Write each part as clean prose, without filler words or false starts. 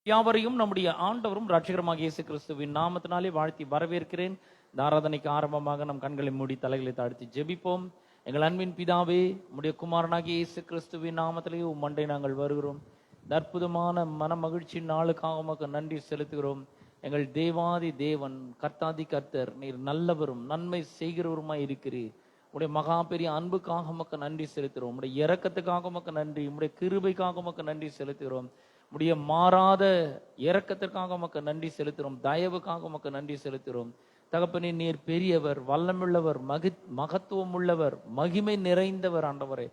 யாவரையும் நம்முடைய ஆண்டவரும் ரட்சகருமாகிய இயேசு கிறிஸ்துவின் நாமத்தினாலே வாழ்த்தி வரவேற்கிறேன். இந்த ஆராதனைக்கு ஆரம்பமாக நம் கண்களை மூடி தலைகளை தாழ்த்தி ஜெபிப்போம். எங்கள் அன்பின் பிதாவே, உம்முடைய குமாரனாகிய இயேசு கிறிஸ்துவின் நாமத்திலே உம்மண்டை நாங்கள் வருகிறோம். இந்த அற்புதமான மன மகிழ்ச்சி நாளுக்காக உமக்கு நன்றி செலுத்துகிறோம். எங்கள் தேவாதி தேவன், கர்த்தாதி கர்த்தர், நீர் நல்லவரும் நன்மை செய்கிறவருமாய் இருக்கிறீர். உடைய மகா பெரிய அன்புக்காக உமக்கு நன்றி செலுத்துகிறோம். உடைய இரக்கத்துக்காக உமக்கு நன்றி, உடைய கிருபைக்காக உமக்கு நன்றி செலுத்துகிறோம். உடைய மாறாத இரக்கத்திற்காக உமக்கு நன்றி செலுத்துகிறோம். தயவுக்காக உமக்கு நன்றி செலுத்துகிறோம். தகப்பனே, நீர் பெரியவர், வல்லமுள்ளவர், மகத்துவம் உள்ளவர், மகிமை நிறைந்தவர். ஆண்டவரே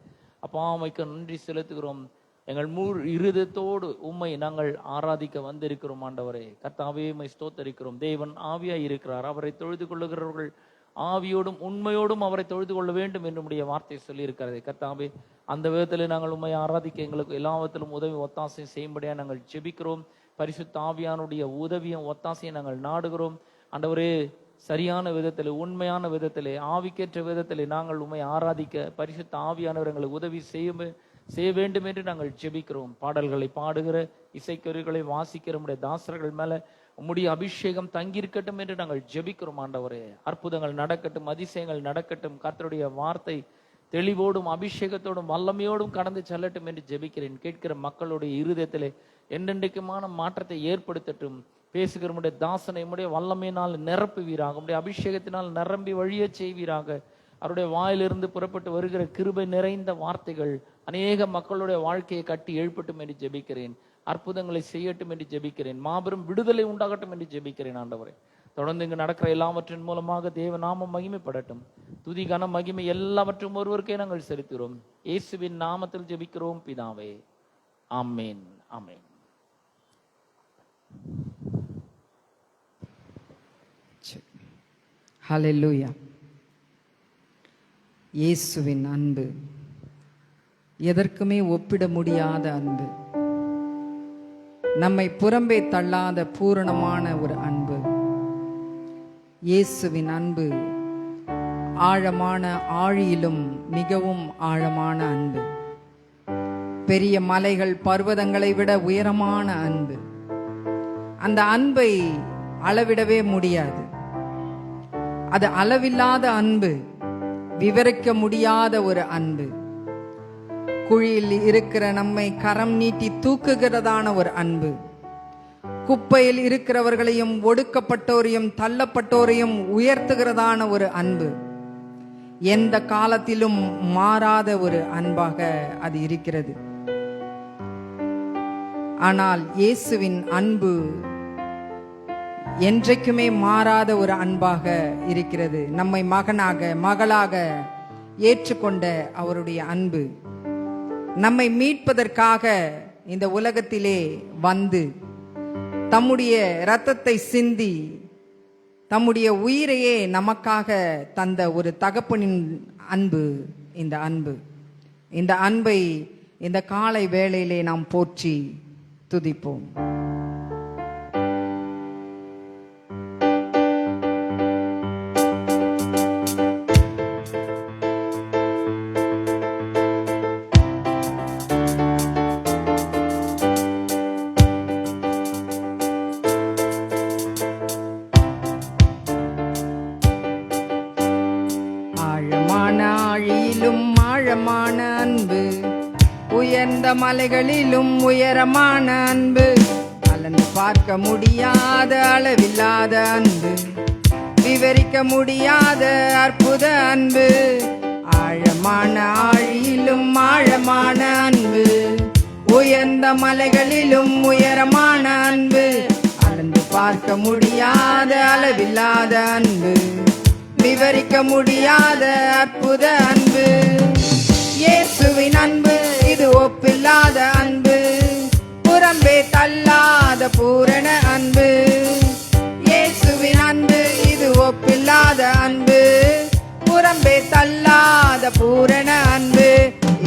அப்பா, உமைக்கு நன்றி செலுத்துகிறோம். எங்கள் இருதயத்தோடு உம்மை நாங்கள் ஆராதிக்க வந்திருக்கிறோம். ஆண்டவரே கர்த்தாவே, உம்மை ஸ்தோத்தரிக்கிறோம். தேவன் ஆவியாய் இருக்கிறார். அவரை தொழுது கொள்ளுகிறவர்கள் ஆவியோடும் உண்மையோடும் அவரை தொழுது கொள்ள வேண்டும் என்று உடைய வார்த்தை சொல்லி இருக்கிறது. கர்த்தாவே, அந்த விதத்தில் நாங்கள் உண்மை ஆராதிக்க எங்களுக்கு எல்லா விதத்திலும் உதவி ஒத்தாசை செய்யும்படியாக நாங்கள் ஜெபிக்கிறோம். பரிசுத்த ஆவியானுடைய உதவியும் ஒத்தாசையை நாங்கள் நாடுகிறோம். ஆண்டவரே, சரியான விதத்தில், உண்மையான விதத்திலே, ஆவிக்கேற்ற விதத்திலே நாங்கள் உண்மை ஆராதிக்க பரிசுத்த ஆவியானவர் எங்களுக்கு உதவி செய்ய வேண்டும் என்று நாங்கள் ஜெபிக்கிறோம். பாடல்களை பாடுகிற, இசைக்கருவிகளை வாசிக்கிற உடைய தாசர்கள் மேல உம்முடைய அபிஷேகம் தங்கியிருக்கட்டும் என்று நாங்கள் ஜெபிக்கிறோம். ஆண்டவரே, அற்புதங்கள் நடக்கட்டும், அதிசயங்கள் நடக்கட்டும். கர்த்தருடைய வார்த்தை தெளிவோடும் அபிஷேகத்தோடும் வல்லமையோடும் கடந்து செல்லட்டும் என்று ஜெபிக்கிறேன். கேட்கிற மக்களுடைய இருதயத்திலே என்றென்றைக்குமான மாற்றத்தை ஏற்படுத்தட்டும். பேசுகிற உடைய தாசனை உடைய வல்லமையினால் நிரப்புவீராக, உடைய அபிஷேகத்தினால் நிரம்பி வழிய செய்வீராக. அவருடைய வாயிலிருந்து புறப்பட்டு வருகிற கிருபை நிறைந்த வார்த்தைகள் அநேக மக்களுடைய வாழ்க்கையை கட்டி எழுப்பட்டும் என்று ஜெபிக்கிறேன். அற்புதங்களை செய்யட்டும் என்று ஜெபிக்கிறேன். மாபெரும் விடுதலை உண்டாகட்டும் என்று ஜெபிக்கிறேன். ஆண்டவரே, தொடர்ந்து இங்கு நடக்கிற எல்லாவற்றின் மூலமாக தேவ நாமம் மகிமைப்படட்டும். துதி கன மகிமை எல்லாவற்றும் ஒருவருக்கே நாங்கள் செலுத்துகிறோம். இயேசுவின் நாமத்தில் ஜெபிக்கிறோம் பிதாவே, ஆமென், ஆமென். ஹல்லேலூயா. இயேசுவின் அன்பு எதற்குமே ஒப்பிட முடியாத அன்பு, நம்மை புறம்பே தள்ளாத பூரணமான ஒரு அன்பு. இயேசுவின் அன்பு ஆழமான, ஆழியிலும் மிகவும் ஆழமான அன்பு. பெரிய மலைகள், பர்வதங்களை விட உயரமான அன்பு. அந்த அன்பை அளவிடவே முடியாது. அது அளவில்லாத அன்பு, விவரிக்க முடியாத ஒரு அன்பு. குழியில் இருக்கிற நம்மை கரம் நீட்டி தூக்குகிறதான ஒரு அன்பு. குப்பையில் இருக்கிறவர்களையும் ஒடுக்கப்பட்டோரையும் தள்ளப்பட்டோரையும் உயர்த்துகிறதான ஒரு அன்பு. எந்த காலத்திலும் மாறாத ஒரு அன்பாக அது இருக்கிறது. ஆனால் இயேசுவின் அன்பு என்றைக்குமே மாறாத ஒரு அன்பாக இருக்கிறது. நம்மை மகனாக, மகளாக ஏற்றுக்கொண்ட அவருடைய அன்பு, நம்மை மீட்பதற்காக இந்த உலகத்திலே வந்து தம்முடைய இரத்தத்தை சிந்தி தம்முடைய உயிரையே நமக்காக தந்த ஒரு தகப்பனின் அன்பு. இந்த அன்பை இந்த காலை வேளையிலே நாம் போற்றி துதிப்போம். ஆழமான அன்பு, உயர்ந்த மலைகளிலும் உயரமான அன்பு, அளந்து பார்க்க முடியாத அளவில்லாத அன்பு, விவரிக்க முடியாத அற்புத அன்பு. ஆழமான, ஆழியிலும் ஆழமான அன்பு, உயர்ந்த மலைகளிலும் உயரமான அன்பு, அளந்து பார்க்க முடியாத அளவில்லாத அன்பு, விவரிக்க முடியாத அற்புத அன்பு. இயேசுவின் அன்பு இது ஒப்பில்லாத அன்பு, புறம்பே தள்ளாத பூரண அன்பு. இயேசுவின் அன்பு இது ஒப்பில்லாத அன்பு, புறம்பே தள்ளாத பூரண அன்பு.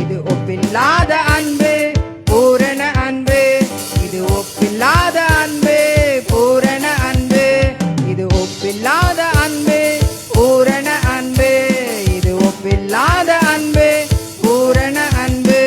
இது ஒப்பில்லாத அன்பு, பூரண அன்பு. இது ஒப்பில்லாத அன்பு, பூரண அன்பு. இது ஒப்பில்லாத அன்பு, பூரண அன்பு. இது ஒப்பில்லாத அன்பு, பூரண அன்பு.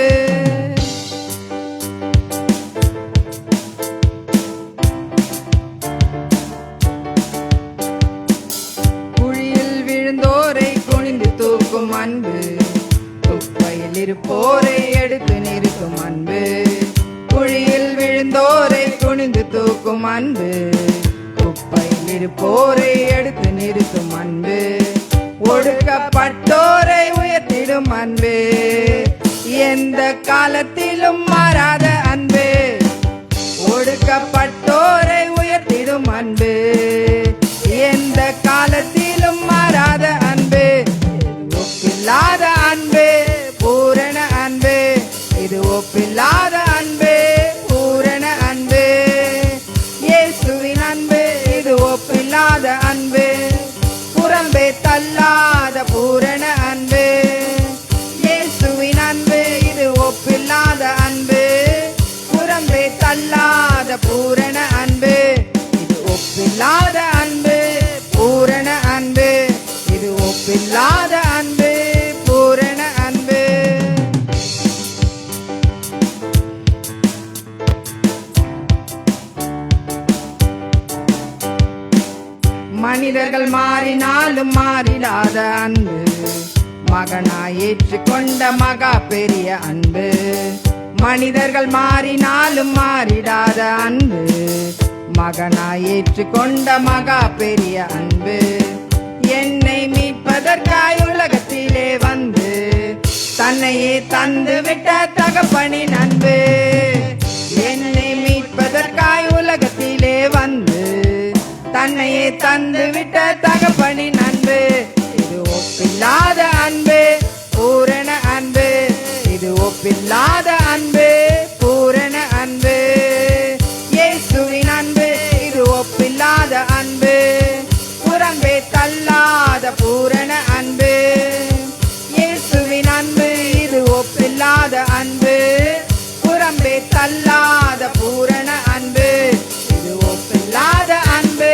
போக்கும் அன்பு, குப்பையில் இருப்போரை எடுத்து நிறுத்தும் அன்பு, ஒடுக்கப்பட்டோரை உயர்த்திடும் அன்பு, எந்த காலத்திலும் மாறாத அன்பு, ஒடுக்கப்பட்டோரை உயர்த்திடும் அன்பு, எந்த காலத்திலும் மாறாத அன்பு, ஒப்பில்லாத அன்பு, பூரண அன்பு, இது ஒப்பில்லாத அன்பு, பூரண அன்பு, இயேசுவின் அன்பு, இது ஒப்பில்லாத அன்பு, புறம்பே தள்ளாத பூரண அன்பு, இயேசுவின் அன்பு, இது ஒப்பில்லாத அன்பு, புறம்பே தள்ளாத பூரண அன்பு, இது ஒப்பில்லாத அன்பு, பூரண அன்பு, இது ஒப்பில்லாத அன்பு, பூரண அன்பு. மனிதர்கள் மாறினாலும் மாறிடாத அன்பு, மகனாய் ஏற்றுக்கொண்ட மகா பெரிய அன்பு, மனிதர்கள் மாறினாலும் மாறிடாத அன்பு, மகனாய் ஏற்றுக்கொண்ட மகா பெரிய அன்பு, என்னை மீட்பதற்காய் உலகத்திலே வந்து தன்னையே தந்து விட்ட தகப்பனின் அன்பு, என்னை மீட்பதற்காய் உலகத்திலே வந்து தன்னையே தந்து விட்ட தகப்பனின் அன்பு, இது ஒப்பில்லாத அன்பு, பூரண அன்பு, இது ஒப்பில்லாத அன்பு, பூரண அன்பு, இயேசுவின் அன்பு, இது ஒப்பில்லாத அன்பு, புறம்பே தள்ளாத பூரண அன்பு, இயேசுவின் அன்பு, இது ஒப்பில்லாத அன்பு, புறம்பே தள்ளாத பூரண அன்பு, இது ஒப்பில்லாத அன்பு,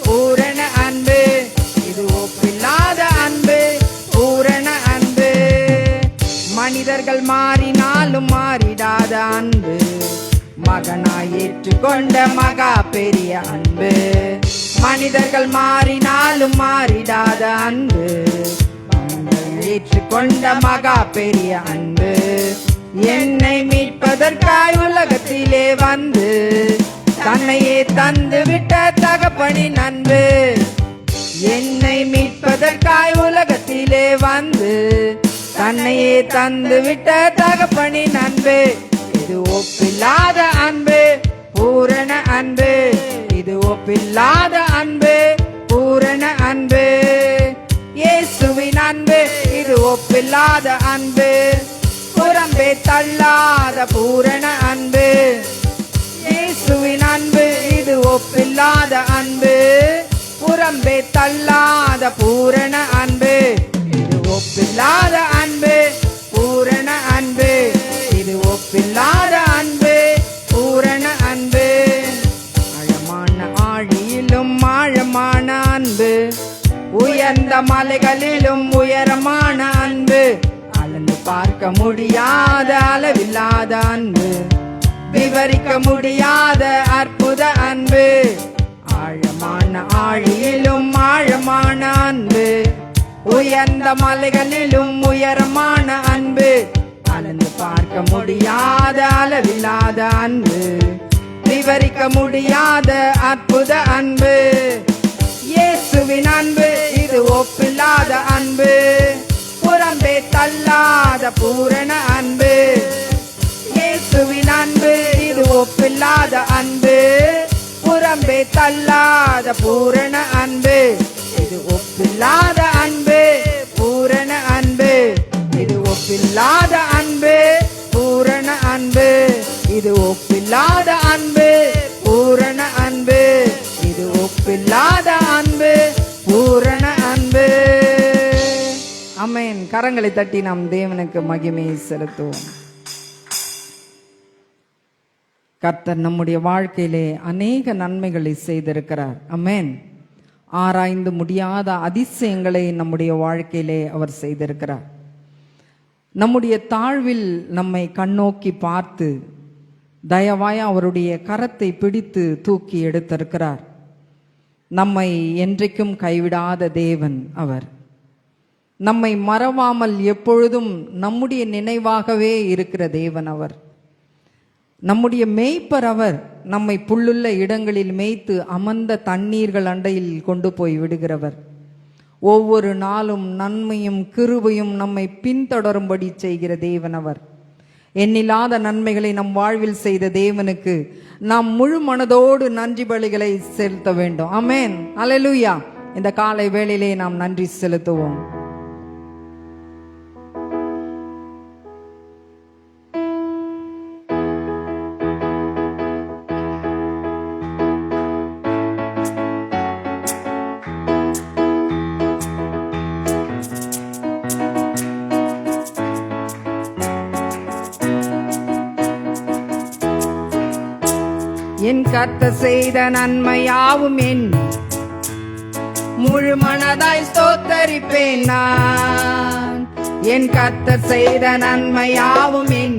பூரண அன்பு, இது ஒப்பில்லாத அன்பு, பூரண அன்பு, மனிதர்கள் மாறினாலும் மாறிடாத அன்பு, மகனாய் ஏற்றுக்கொண்ட மகா பெரிய அன்பு, மனிதர்கள் மாறினாலும் மாறிடாத அன்பு, ஏற்றுக்கொண்ட மகா பெரிய அன்பு, என்னை மீட்பதற்காய் உலகத்திலே வந்து தன்னையே தந்து விட்ட தகப்பனின் அன்பு, என்னை மீட்பதற்காய் உலகத்திலே வந்து தன்னையே தந்து விட்ட தகப்பனின் அன்பு, இது ஒப்பில்லாத அன்பு, பூரண அன்பு, இது ஒப்பில்லாத அன்பு, பூரண அன்பு, இயேசுவின் அன்பு, இது ஒப்பில்லாத அன்பு, புறம்பே தள்ளாத பூரண அன்பு, இயேசுவின் அன்பு, இது ஒப்பில்லாத அன்பு, புறம்பே தள்ளாத பூரண அன்பு, இது ஒப்பில்லாத அன்பு, பூரண அன்பு, இது ஒப்பில்லாத அன்பு, பூரண அன்பு, ஆழமான ஆழியிலும் ஆழமான அன்பு, உயர்ந்த மலைகளிலும் உயரமான அன்பு, அளந்து பார்க்க முடியாத அளவில்லாத அன்பு, விவரிக்க முடியாத அற்புத அன்பு, ஆழமான ஆழியிலும் ஆழமான அன்பு, உயர்ந்த மலைகளிலும் உயரமான அன்பு, அளந்து பார்க்க முடியாத அளவில்லாத அன்பு, விவரிக்க முடியாத அற்புத அன்பு, இயேசுவின் அன்பு, இது ஒப்பில்லாத அன்பு, புறம்பே தள்ளாத பூரண அன்பு, இயேசுவின் அன்பு, இது ஒப்பில்லாத அன்பு, புறம்பே தள்ளாத பூரண அன்பு, இது ஒப்பில்லாத அன்பு, பூரண அன்பு, இது ஒப்பில்லாத அன்பு, பூரண அன்பு, இது ஒப்பில்லாத அன்பு, பூரண அன்பு, இது ஒப்பில்லாத அன்பு, பூரண அன்பு. ஆமென். கரங்களை தட்டி நாம் தேவனுக்கு மகிமையை செலுத்துவோம். கர்த்தர் நம்முடைய வாழ்க்கையிலே அநேக நன்மைகளை செய்திருக்கிறார். ஆமென். ஆராய்ந்து முடியாத அதிசயங்களை நம்முடைய வாழ்க்கையிலே அவர் செய்திருக்கிறார். நம்முடைய தாழ்வில் நம்மை கண்ணோக்கி பார்த்து தயவாய் அவருடைய கரத்தை பிடித்து தூக்கி எடுத்திருக்கிறார். நம்மை என்றைக்கும் கைவிடாத தேவன் அவர். நம்மை மறவாமல் எப்பொழுதும் நம்முடைய நினைவாகவே இருக்கிற தேவன் அவர். நம்முடைய மேய்ப்பர் அவர். நம்மை புல்லுள்ள இடங்களில் மேய்த்து அமர்ந்த தண்ணீர்கள் அண்டையில் கொண்டு போய் விடுகிறவர். ஒவ்வொரு நாளும் நன்மையும் கிருபையும் நம்மை பின்தொடரும்படி செய்கிற தேவன் அவர். எண்ணில்லாத நன்மைகளை நம் வாழ்வில் செய்த தேவனுக்கு நாம் முழு மனதோடு நன்றி பலிகளை செலுத்த வேண்டும். ஆமென், அல்லேலூயா. இந்த காலை வேளையிலே நாம் நன்றி செலுத்துவோம். என் கர்த்தர் செய்த நன்மையாவும் என் முழு மனதாய் ஸ்தோத்தரிப்பேன் நான். என் கர்த்தர் செய்த நன்மையாவும் என்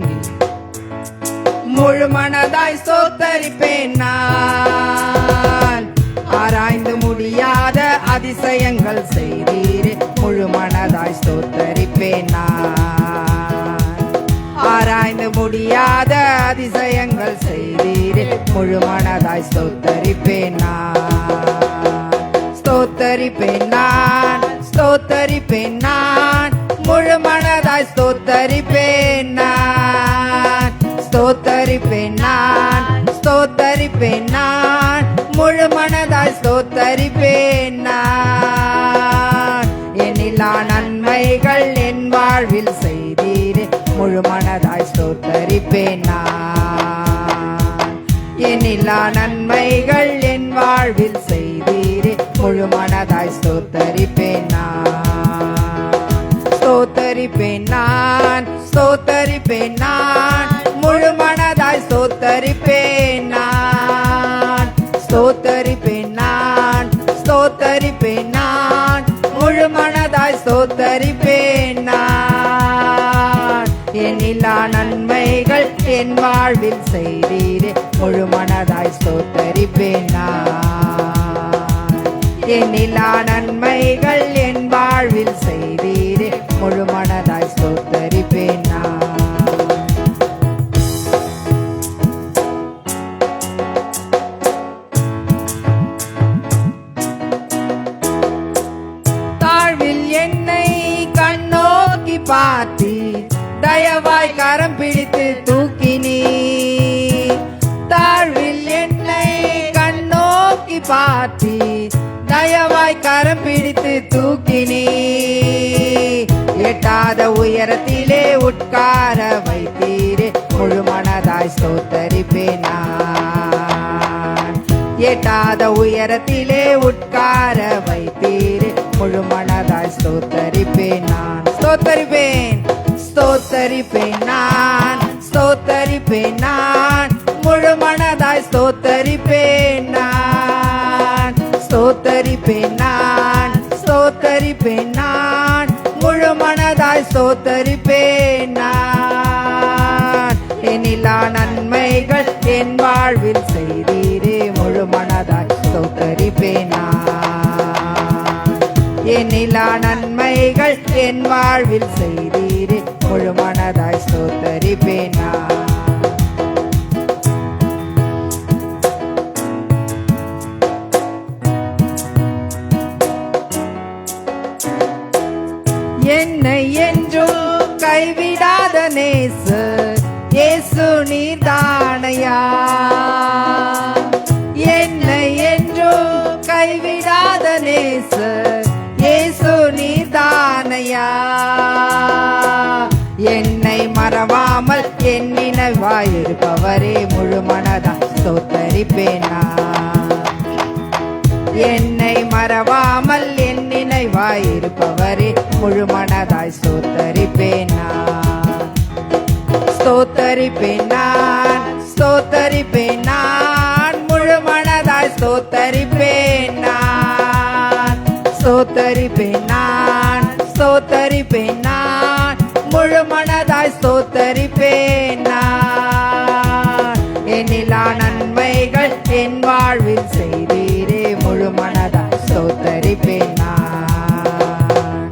முழு மனதாய் ஸ்தோத்தரிப்பேன் நான். ஆராய்ந்து முடியாத அதிசயங்கள் செய்தீரே, முழு மனதாய் ஸ்தோத்தரிப்பேன் நான். ஆராய்ந்து முடியாத அதிசயங்கள் செய்தீரே, முழு மனதாய் ஸ்தோத்தரிப்பேன் நான். ஸ்தோத்தரிப்பேன் நான், ஸ்தோத்தரிப்பேன் நான், முழு மனதாய் ஸ்தோத்தரிப்பேன் நான். ஸ்தோத்தரிப்பேன் நான், ஸ்தோத்தரிப்பேன் நான், முழு மனதாய் ஸ்தோத்தரிப்பேன் நான். எண்ணில்லா நன்மைகள் என் வாழ்வில் செய்தீரே, முழு மனதாய் ஸ்தோத்தரிப்பேன் நான். எண்ணில்லா நன்மைகள் என் வாழ்வில் செய்தீரே, முழு மனதாய் ஸ்தோத்தரிப்பேன் நான். ஸ்தோத்தரிப்பேன் நான், ஸ்தோத்தரிப்பேன் நான், முழு மனதாய் ஸ்தோத்தரிப்பேன் நான். ஸ்தோத்தரிப்பேன் நான், ஸ்தோத்தரிப்பேன் நான், முழு மனதாய் ஸ்தோத்தரிப்பேன் நான். எண்ணில்லா நன்மைகள் என் வாழ்வில் செய்தீரே, முழு மனதாய் ஸ்தோத்தரிப்பேன் நான். எண்ணில்லா நன்மைகள் என் வாழ்வில் செய்தீரே, முழு மனதாய் ஸ்தோத்தரிப்பேன் நான். தாழ்வில் என்னை கண்ணோக்கி பார்த்தி தயவாய் கரம் பிடித்து தூக்கினீ. தாழ்வில் என்னை கண்ணோக்கி பார்த்தி தயவாய் கரம் பிடித்து தூக்கினீ. எட்டாத உயரத்திலே உட்கார வைத்தீரே, முழு மனதாய் ஸ்தோத்தரிப்பேன் நான். எட்டாத உயரத்திலே உட்கார வைத்தீரே, முழு மனதாய் ஸ்தோத்தரிப்பேன் நான். ஸ்தோத்தரிப்பேன், ஸ்தோத்தரிப்பேன் நான், ஸ்தோத்தரிப்பேன் நான், முழு மனதாய் ஸ்தோத்தரிப்பேன் நான். ஸ்தோத்தரிப்பேன் நான், ஸ்தோத்தரிப்பேன் நான், முழு மனதாய் ஸ்தோத்தரிப்பேன் நான். எண்ணில்லா நன்மைகள் என் வாழ்வில் செய்தீரே, முழு மனதாய் ஸ்தோத்தரிப்பேன் நான். எண்ணில்லா நன்மைகள் என் வாழ்வில் செய்தீரே, முழு மனதாய் ஸ்தோத்தரிப்பேன் நான். என்னை என்றும் கைவிடாத நேசர் இயேசு நீர்தானையா. என்னை என்றும் கைவிடாத நேசர் இயேசு நீர்தானையா. என்னை மறவாமல் என் நினைவாயிருப்பவரே, முழு மனதாய் ஸ்தோத்தரிப்பேன் நான். என்னை மறவாமல் என் நினைவாயிருப்பவரே, முழு மனதாய் ஸ்தோத்தரிப்பேன் நான். ஸ்தோத்தரிப்பேன் நான், ஸ்தோத்தரிப்பேன் நான், முழு மனதாய் ஸ்தோத்தரிப்பேன் நான். ஸ்தோத்தரிப்பேன் நான், ஸ்தோத்தரிப்பேன் நான், முழு மனதாய் ஸ்தோத்தரிப்பேன் நான். எண்ணில்லா நன்மைகள் என் வாழ்வில் செய்தீரே, முழு மனதாய் ஸ்தோத்தரிப்பேன் நான்.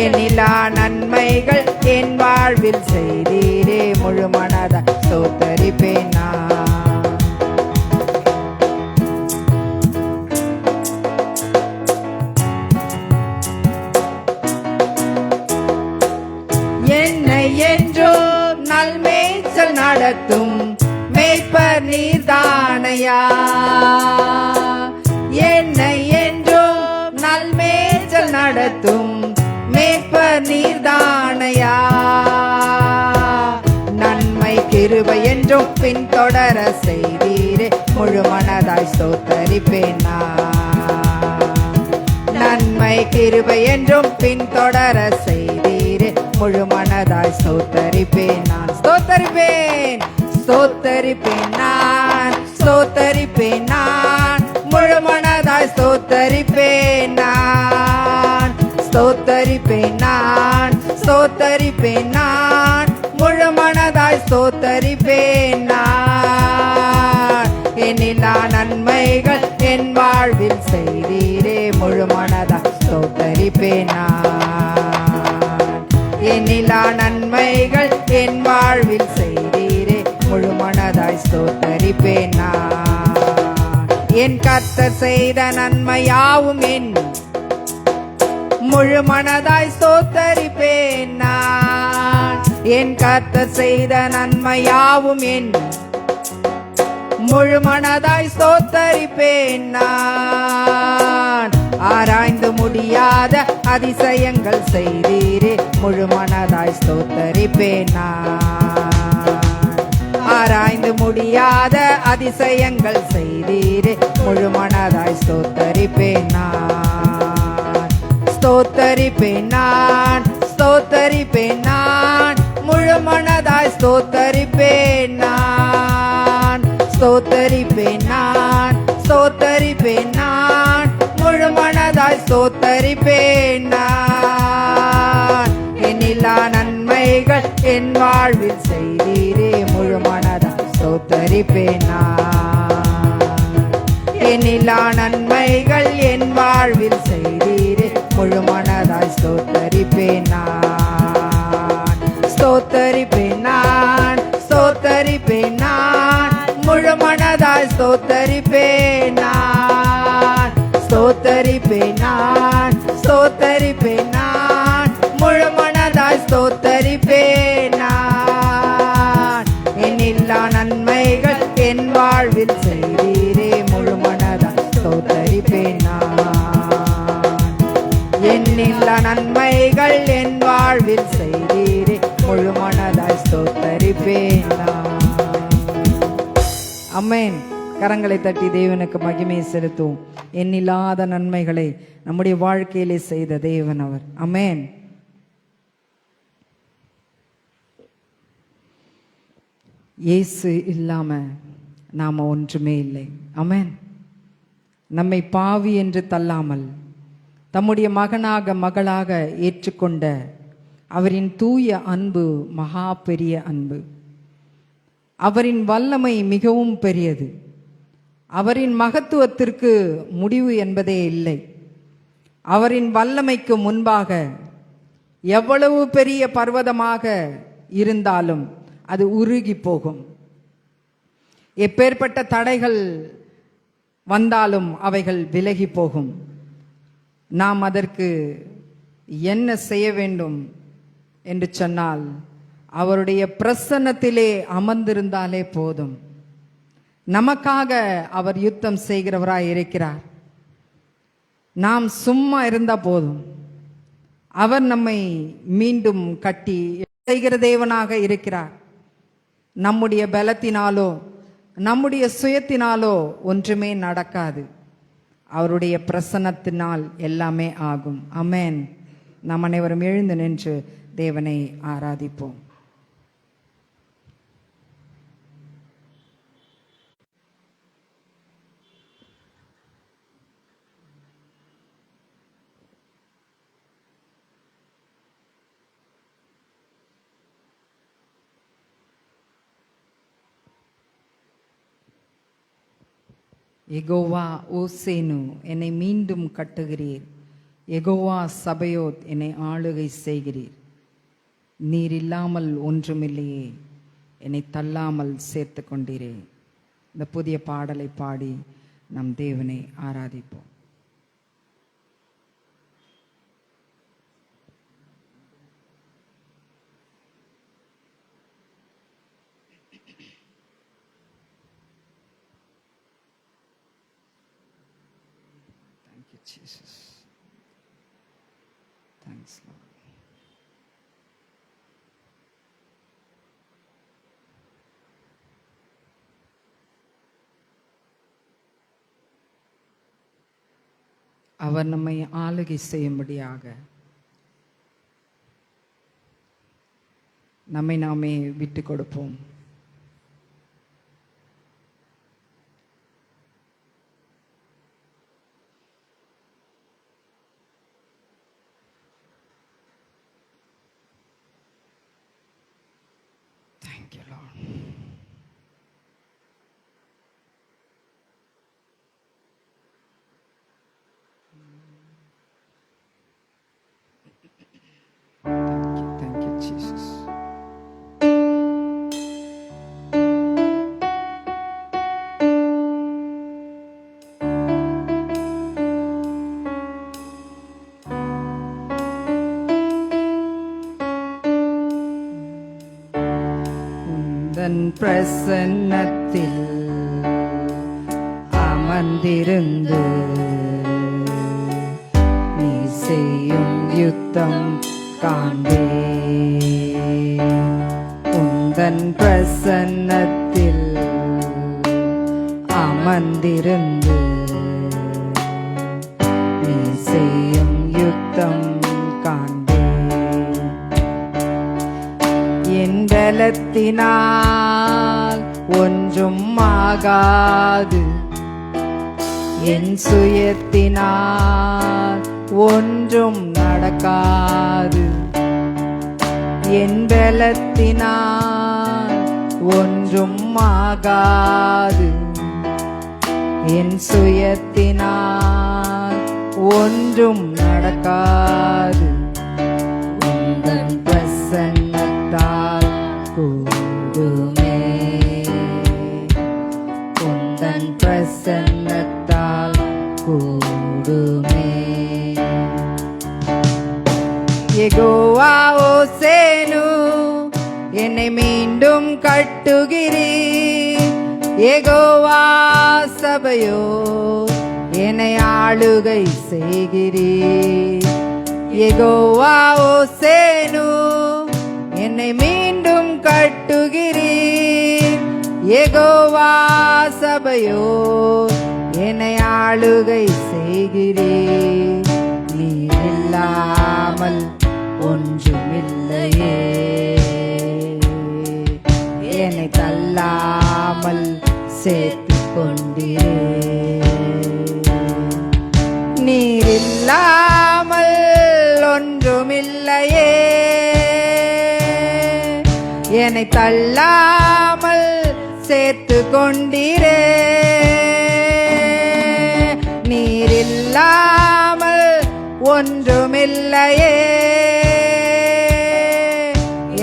எண்ணில்லா நன்மைகள் என் வாழ்வில் செய்தீரே, முழு மனதாய் ஸ்தோத்தரிப்பேன் நான். நீர்தானையா, என்னை என்றும் நல்மேய்ச்சல் நடத்தும் மேய்ப்பர் நீர்தானையா. நன்மை கிருபை என்றும் பின்தொடர செய்தீரே, முழு மனதாய் ஸ்தோத்தரிப்பேன் நான். நன்மை கிருபை என்றும் பின்தொடர செய்தீரே, முழு மனதாய் ஸ்தோத்தரிப்பேன் நான். ஸ்தோத்தரிப்பேன், ஸ்தோத்தரிப்பேன் நான், ஸ்தோத்தரிப்பேன் நான், முழு மனதாய் ஸ்தோத்தரிப்பேன் நான். ஸ்தோத்தரிப்பேன் நான், ஸ்தோத்தரிப்பேன் நான், முழு மனதாய் ஸ்தோத்தரிப்பேன் நான். எண்ணிலா நன்மைகள் என் வாழ்வில் செய்தீரே, முழு மனதாய் ஸ்தோத்தரிப்பேன் நான். எண்ணிலா நன்மைகள் என் வாழ்வில் செய்தீரே, முழு மனதாய் ஸ்தோத்தரிப்பேன் நான். என் கர்த்தர் செய்த நன்மையாவும் என் முழு மனதாய் ஸ்தோத்தரிப்பேன் நான். என் கர்த்தர் செய்த நன்மையாவும் என் முழு மனதாய் ஸ்தோத்தரிப்பேன் நான். ஆராய்ந்து முடியாத அதிசயங்கள் செய்தீரே, முழு மனதாய் ஸ்தோத்தரிப்பேன் நான். ஆராய்ந்து முடியாத அதிசயங்கள் செய்தீரே, முழு மனதாய் ஸ்தோத்தரிப்பேன் நான். ஸ்தோத்தரிப்பேன் நான், ஸ்தோத்தரிப்பேன் நான், முழு மனதாய் ஸ்தோத்தரிப்பேன் நான். ஸ்தோத்தரிப்பேன் நான், ஸ்தோத்தரிப்பேன் நான், முழு மனதாய் ஸ்தோத்தரிப்பேன் நான். எண்ணிலா நன்மைகள் என் வாழ்வில் செய்தீரே, முழு மனதாய் ஸ்தோத்தரிப்பேன் நான். எண்ணிலா நன்மைகள் என் வாழ்வில் செய்தீரே, முழு மனதாய் ஸ்தோத்தரிப்பேன் நான். ஸ்தோத்தரிப்பேன் நான், ஸ்தோத்தரிப்பேன் நான், முழு மனதாய் ஸ்தோத்தரிப்பேன் நான். ஸ்தோத்தரிப்பேன் நான், ஸ்தோத்தரிப்பேன் நான், முழு மனதாய் ஸ்தோத்தரிப்பேன் நான். எண்ணில்லா நன்மைகள் என் வாழ்வில் செய்தீரே, முழு மனதாய் ஸ்தோத்தரிப்பேன் நான். எண்ணில்லா நன்மைகள் என் வாழ்வில் செய்தீரே, முழு மனதாய் ஸ்தோத்தரிப்பேன் நான். அமேன். கரங்களை தட்டி தேவனுக்கு மகிமை செலுத்துவோம். எண்ணில்லாத நன்மைகளை நம்முடைய வாழ்க்கையிலே செய்த தேவன் அவர். அமேன். இயேசு இல்லாம நாம ஒன்றுமே இல்லை. அமேன். நம்மை பாவி என்று தள்ளாமல் தம்முடைய மகனாக மகளாக ஏற்றுக்கொண்ட அவரின் தூய அன்பு மகா பெரிய அன்பு. அவரின் வல்லமை மிகவும் பெரியது. அவரின் மகத்துவத்திற்கு முடிவு என்பதே இல்லை. அவரின் வல்லமைக்கு முன்பாக எவ்வளவு பெரிய பர்வதமாக இருந்தாலும் அது உருகி போகும். எப்பேற்பட்ட தடைகள் வந்தாலும் அவைகள் விலகி போகும். நாம் அதற்கு என்ன செய்ய வேண்டும் என்று சொன்னால், அவருடைய பிரசன்னத்திலே அமர்ந்திருந்தாலே போதும். நமக்காக அவர் யுத்தம் செய்கிறவராய் இருக்கிறார். நாம் சும்மா இருந்த போதும் அவர் நம்மை மீண்டும் கட்டி செய்கிற தேவனாக இருக்கிறார். நம்முடைய பலத்தினாலோ நம்முடைய சுயத்தினாலோ ஒன்றுமே நடக்காது. அவருடைய பிரசன்னத்தினால் எல்லாமே ஆகும். அமேன். நாம் அனைவரும் எழுந்து நின்று தேவனை ஆராதிப்போம். யெகோவா ஓசேனு என்னை மீண்டும் கட்டுகிறீர். யெகோவா சபையோத் என்னை ஆளுகை செய்கிறீர். நீர் இல்லாமல் ஒன்றுமில்லையே, என்னை தள்ளாமல் சேர்த்து கொண்டீரே. இந்த புதிய பாடலை பாடி நம் தேவனை ஆராதிப்போம். Jesus. Thanks, Lord. அவர் நம்மை ஆளுகை செய்யும்படியாக நம்மை நாமே விட்டு கொடுப்போம். Thank you, Lord. Thank you, Jesus. உந்தன் பிரசன்னத்தில் அமர்ந்திருந்து நீ செய்யும் யுத்தம் காண்பே. உந்தன் பிரசன்னத்தில் அமர்ந்திருந்து நீ செய்யும் யுத்தம் காண்பே. என் பலத்தினால் ஒன்றும் ஆகாது, என் சுயத்தினால் ஒன்றும் நடக்காது. என் பலத்தினால் ஒன்றும் ஆகாது, என் சுயத்தினால் ஒன்றும் நடக்காது. உந்தன் பிரசன்னத்தால் கூடுமே, உந்தன் பிரசன்னத்தால் கூடுமே. யெகோவா ஓசேனு என்னை மீண்டும் கட்டுகிறீர். யெகோவா சபையோ என்னை ஆளுகை செய்கிறீர். யெகோவா ஓசேனு என்னை மீண்டும் கட்டுகிறீர். யெகோவா சபையோ என்னை ஆளுகை செய்கிறீர். நீர் இல்லாமல் ஒன்றுமில்லையே, என்னை தள்ளாமல் சேர்த்துக் கொண்டீரே. நீர் இல்லாமல் ஒன்றுமில்லையே, என்னை தள்ளாமல் சேர்த்து கொண்டீரே. நீர் இல்லாமல் ஒன்றுமில்லையே,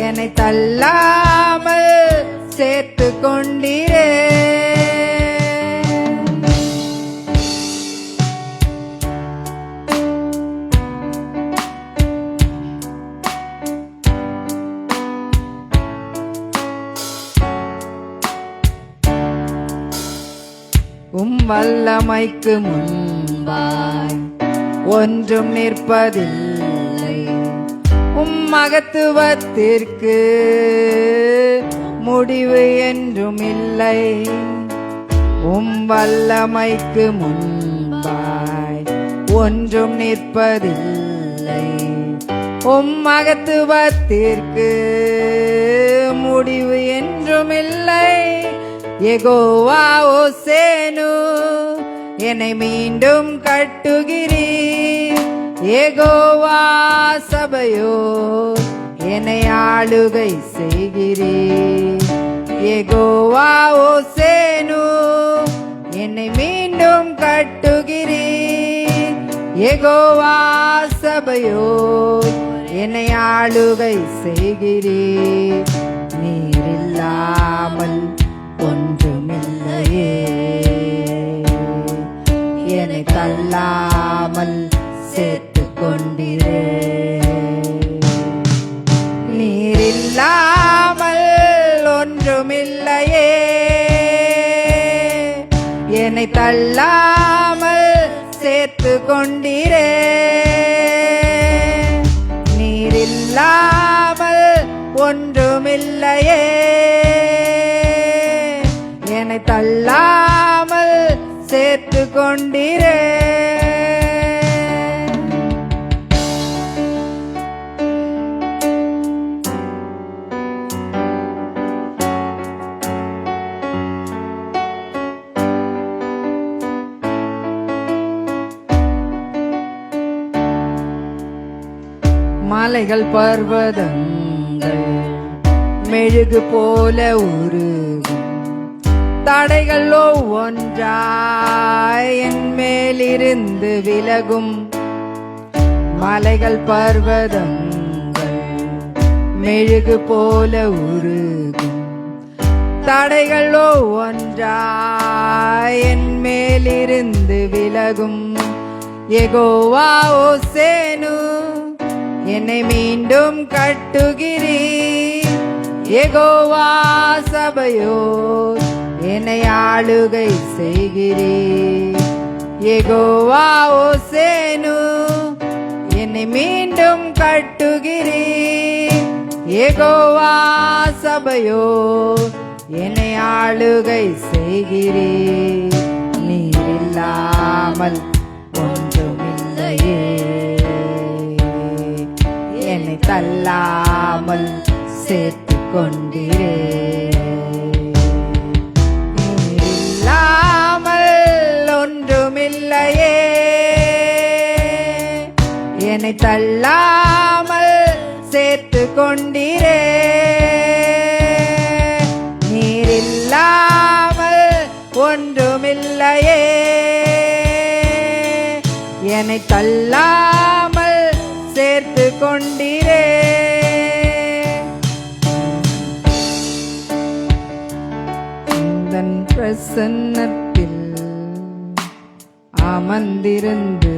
என்னை தள்ளாமல் சேர்த்து கொண்டீரே. வல்லமைக்கு முன்பாய் ஒன்றும் நிற்பதில்லை, மகத்துவத்திற்கு முடிவு என்றும் இல்லை. வல்லமைக்கு முன்பாய் ஒன்றும் நிற்பதில்லை, மகத்துவத்திற்கு முடிவு என்றும் இல்லை. யெகோவா ஓசேனு என்னை மீண்டும் கட்டுகிறீர். யெகோவா சபையோ என்னை ஆளுகை செய்கிறீர். யெகோவா ஓசேனு என்னை மீண்டும் கட்டுகிறீர். யெகோவா சபையோ என்னை ஆளுகை செய்கிறீர். நீர் இல்லாமல் ஒன்றுமில்லையே, என்னை தள்ளாமல் சேர்த்துக் கொண்டீரே. நீர் இல்லாமல் ஒன்றுமில்லையே, என்னை தள்ளாமல் சேர்த்து கொண்டீரே. நீரில்லாமல் ஒன்றுமில்லையே, என்னை தள்ளாமல் சேர்த்து கொண்டீரே. மலைகள் பர்வதங்கள் மெழுகு போல உருகும், தடைகள் ஒவ்வொன்றாய் என் மேலிருந்து விலகும். மலைகள் பர்வதங்கள் மெழுகு போல உருகும், தடைகள் ஒவ்வொன்றாய் என் மேலிருந்து விலகும். யெகோவா ஓசேனு என்னை மீண்டும் கட்டுகிறீர். யெகோவா சபையோர் என்னை ஆளுகை செய்கிறீர். யெகோவா ஓசேனு என்னை மீண்டும் கட்டுகிறீர். யெகோவா சபையோர் என்னை ஆளுகை செய்கிறீர். நீர் இல்லாமல் ஒன்றுமில்லையே, என்னை தள்ளாமல் சேர்த்து கொண்டீரே. இல்லாமல் ஒன்றுமில்லையே, என்னை தள்ளாமல் சேர்த்து கொண்டீரே. நீரில்லாமல் ஒன்றுமில்லையே, என்னை தள்ளாமல் சேர்த்து கொண்டீரே. உந்தன் பிரசன்னத்தில் அமர்ந்திருந்து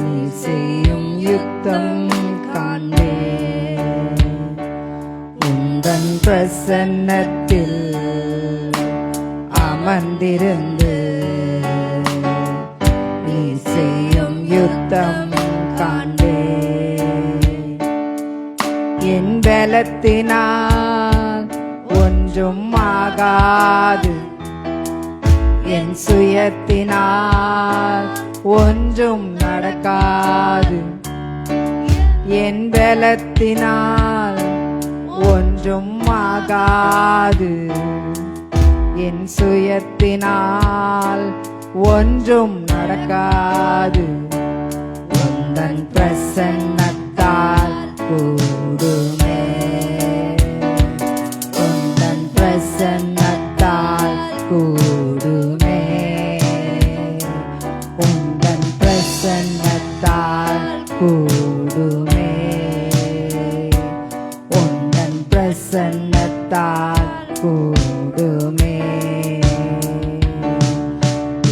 நீ செய்யும் யுத்தம் காண்பேன். உந்தன் பிரசன்னத்தில் அமர்ந்திருந்து நீ செய்யும் யுத்தம் காண்பேன். என் பலத்தினால் ஒன்றும் ஆகாது, என் சுயத்தினால் ஒன்றும் நடக்காது. என் பலத்தினால் ஒன்றும் ஆகாது, என் சுயத்தினால் ஒன்றும் நடக்காது. உந்தன் பிரசன்னத்தால் கூடுமே, உந்தன் பிரசன்னத்தால் கூடுமே, உந்தன் பிரசன்னத்தால் கூடுமே, உந்தன் பிரசன்னத்தால் கூடுமே.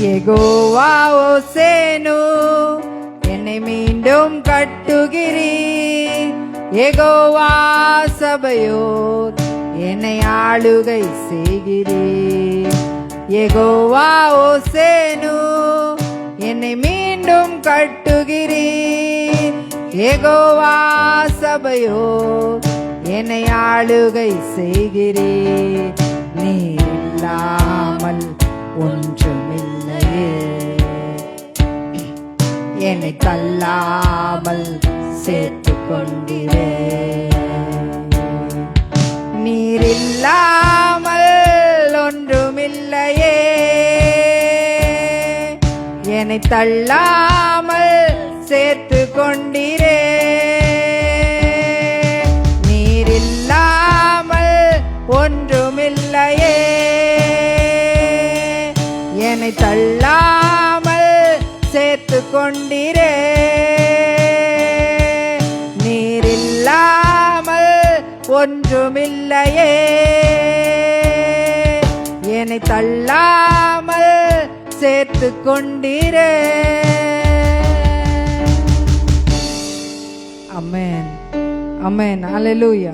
யெகோவா ஓசேனு என்னை மீண்டும் கட்டுகிறீர். யெகோவா சபையோர் என்னை ஆளுகை செய்கிறீர். யெகோவா ஓசேனு என்னை மீண்டும் கட்டுகிறீர். யெகோவா சபையோர் என்னை ஆளுகை செய்கிறீர். நீர் இல்லாமல் ஒன்றுமில்லையே, என்னை தள்ளாமல் சேர்த்து கொண்டீரே. நீர் இல்லாமல் ஒன்றுமில்லையே, என்னை தள்ளாமல் சேர்த்து கொண்டீரே. நீர் இல்லாமல் ஒன்றுமில்லையே, என்னை தள்ளாமல் சேர்த்து கொண்டீரே. நீர் இல்லாமல் ஒன்றுமில்லையே, என்னை தள்ளாமல் சேர்த்து கொண்டீரே. ஆமென், ஆமென், அல்லேலூயா.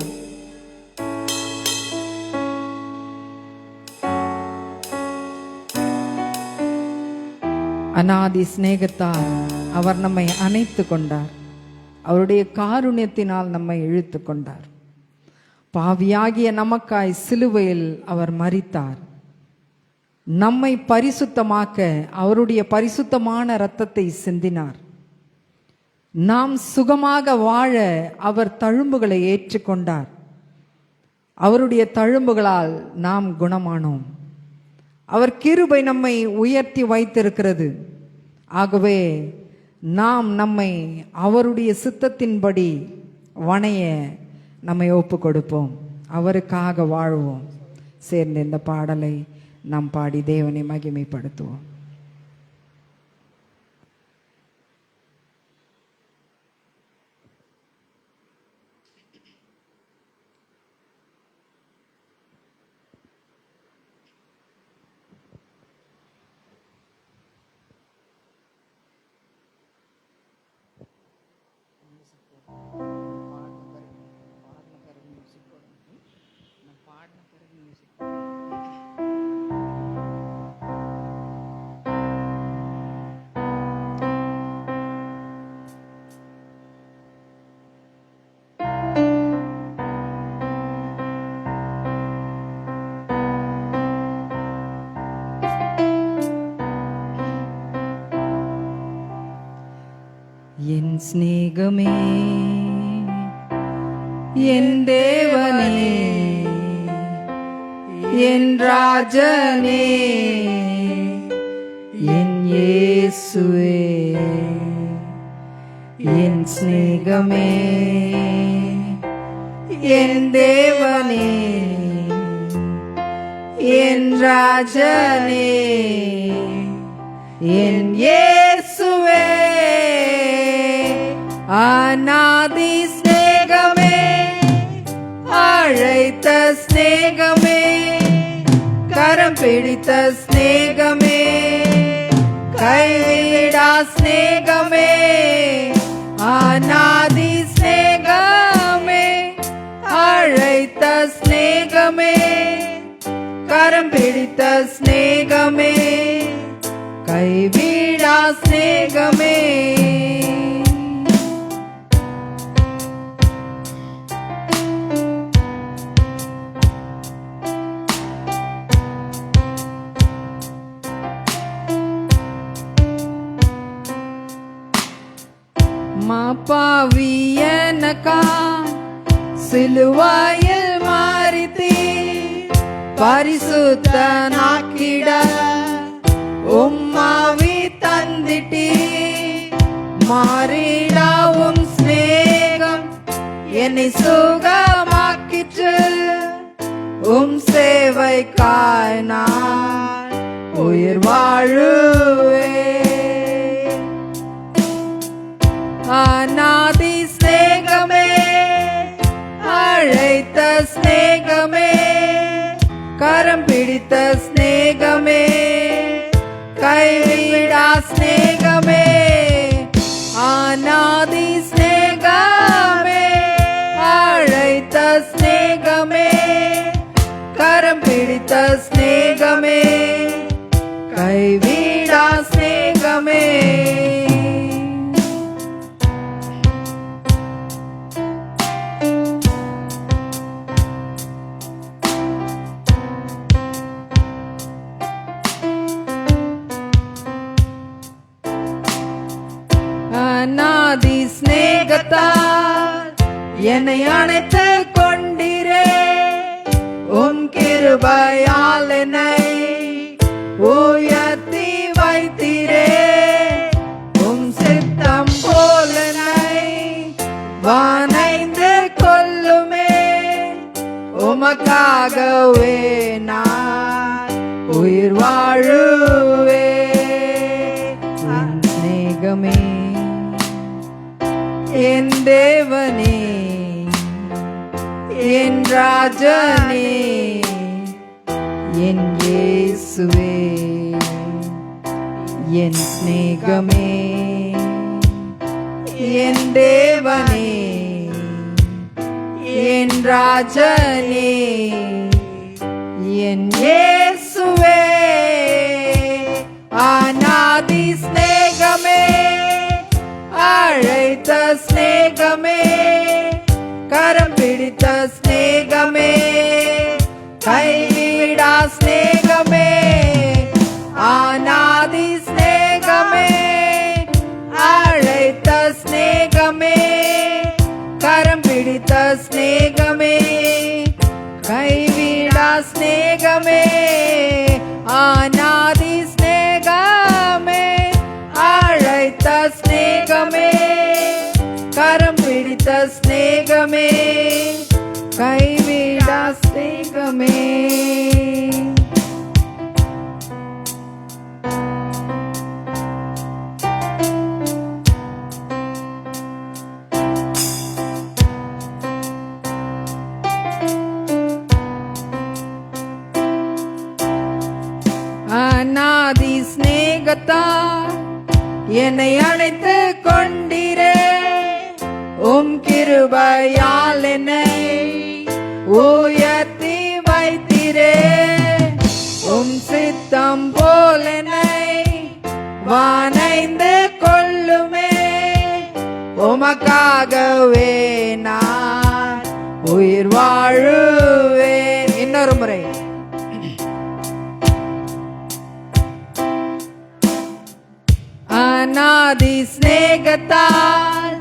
அநாதி சிநேகத்தால் அவர் நம்மை அணைத்து கொண்டார். அவருடைய காருண்யத்தினால் நம்மை இழுத்து கொண்டார். பாவியாகிய நமக்காய் சிலுவையில் அவர் மரித்தார். நம்மை பரிசுத்தமாக்க அவருடைய பரிசுத்தமான இரத்தத்தை சிந்தினார். நாம் சுகமாக வாழ அவர் தழும்புகளை ஏற்றுக்கொண்டார். அவருடைய தழும்புகளால் நாம் குணமானோம். அவர் கிருபை நம்மை உயர்த்தி வைத்திருக்கிறது. ஆகவே நாம் நம்மை அவருடைய சித்தத்தின்படி வணைய நம்மை ஒப்பு கொடுப்போம். அவருக்காக வாழ்வோம். சேர்ந்து இந்த பாடலை நாம் பாடி தேவனை மகிமைப்படுத்துவோம். என் சிநேகமே, என் தேவனே, என் ராஜனே, என் இயேசுவே, என் சிநேகமே, என் தேவனே, என் ராஜனே, என் இயேசுவே, அநாதி சிநேகமே, அழைத்த சிநேகமே, கரம் பிடித்த சிநேகமே, கைவிடா சிநேகமே, அநாதி சிநேகமே, அழைத்த சிநேகமே, கரம் பிடித்த சிநேகமே, கைவிடா சிநேகமே. பாவியனக்கா சிலுவையில் மரித்தீர், பரிசுத்தனாக்கிட உம்மாவி தந்திட்டீர். மாறிடாவும் சிநேகம் என்னை சுகமாக்கிற்று, சேவைக்காய் நான் உயிர் வாழுவே. அநாதி சிநேகமே, அழைத்த சிநேகமே, கரம் பிடித்த சிநேகமே, கைவிடா சிநேகமே, அநாதி சிநேகமே, அழைத்த சிநேகமே, கரம் பிடித்த சிநேகமே, கைவிடா சிநேகமே. அநாதி சிநேகத்தால் என்னை அணைத்து கொண்டிரே, உம் கிருபையால் என்னை உயர்த்தி வைத்திரே. உம் சித்தம் போல என்னை வணைந்து கொள்ளுமே, உமக்காகவே நான் உயிர் வாழுவே. என் சிநேகமே, என் தேவனே, என் ராஜனே, என் இயேசுவே, என் சிநேகமே, என் தேவனே, என் ராஜனே, என் இயேசுவே, அநாதி அநாதி சிநேகத்தால் என்னை அழைத்து கொண்டீரே, உம் கிருபையால் என்னை உயர்த்தி வைத்தீரே, உம் சித்தம் போல் என்னை வானைந்து கொள்ளுமே, உமக்காகவே நான் உயிர் வாழுவேன். இன்னொரு முறை. அநாதி சிநேகத்தால்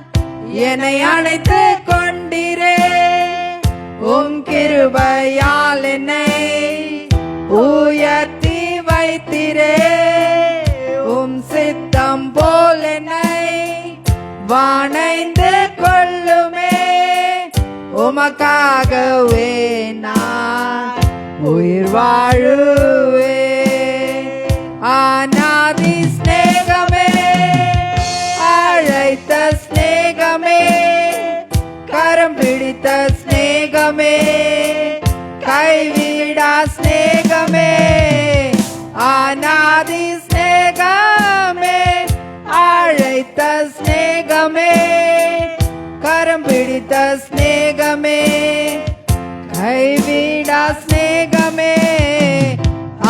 என்னை அழைத்து கொண்டீரே, உம் கிருபையால் என்னை உயர்த்தி வைத்தீரே, உம் சித்தம் போல் என்னை வானைந்து கொள்ளுமே, உமக்காகவே நான் உயிர் வாழுவே. அநாதி சிநேகமே, அழைத்த சிநேகமே, கரம் பிடித்த சிநேகமே, கைவிடா சிநேகமே, அநாதி சிநேகமே, அழைத்த சிநேகமே, கரம் பிடித்த சிநேகமே, கைவிடா சிநேகமே,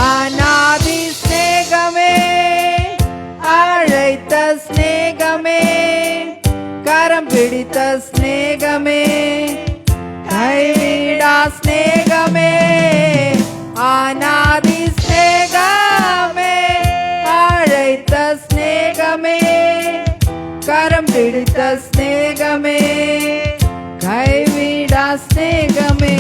அநாதி சிநேகமே, அழைத்த சிநேகமே, கரம் பிடித்த சிநேகமே, கைவிடா சிநேகமே, அநாதி சிநேகமே, அழைத்த சிநேகமே, கரம் பிடித்த சிநேகமே, கைவிடா சிநேகமே.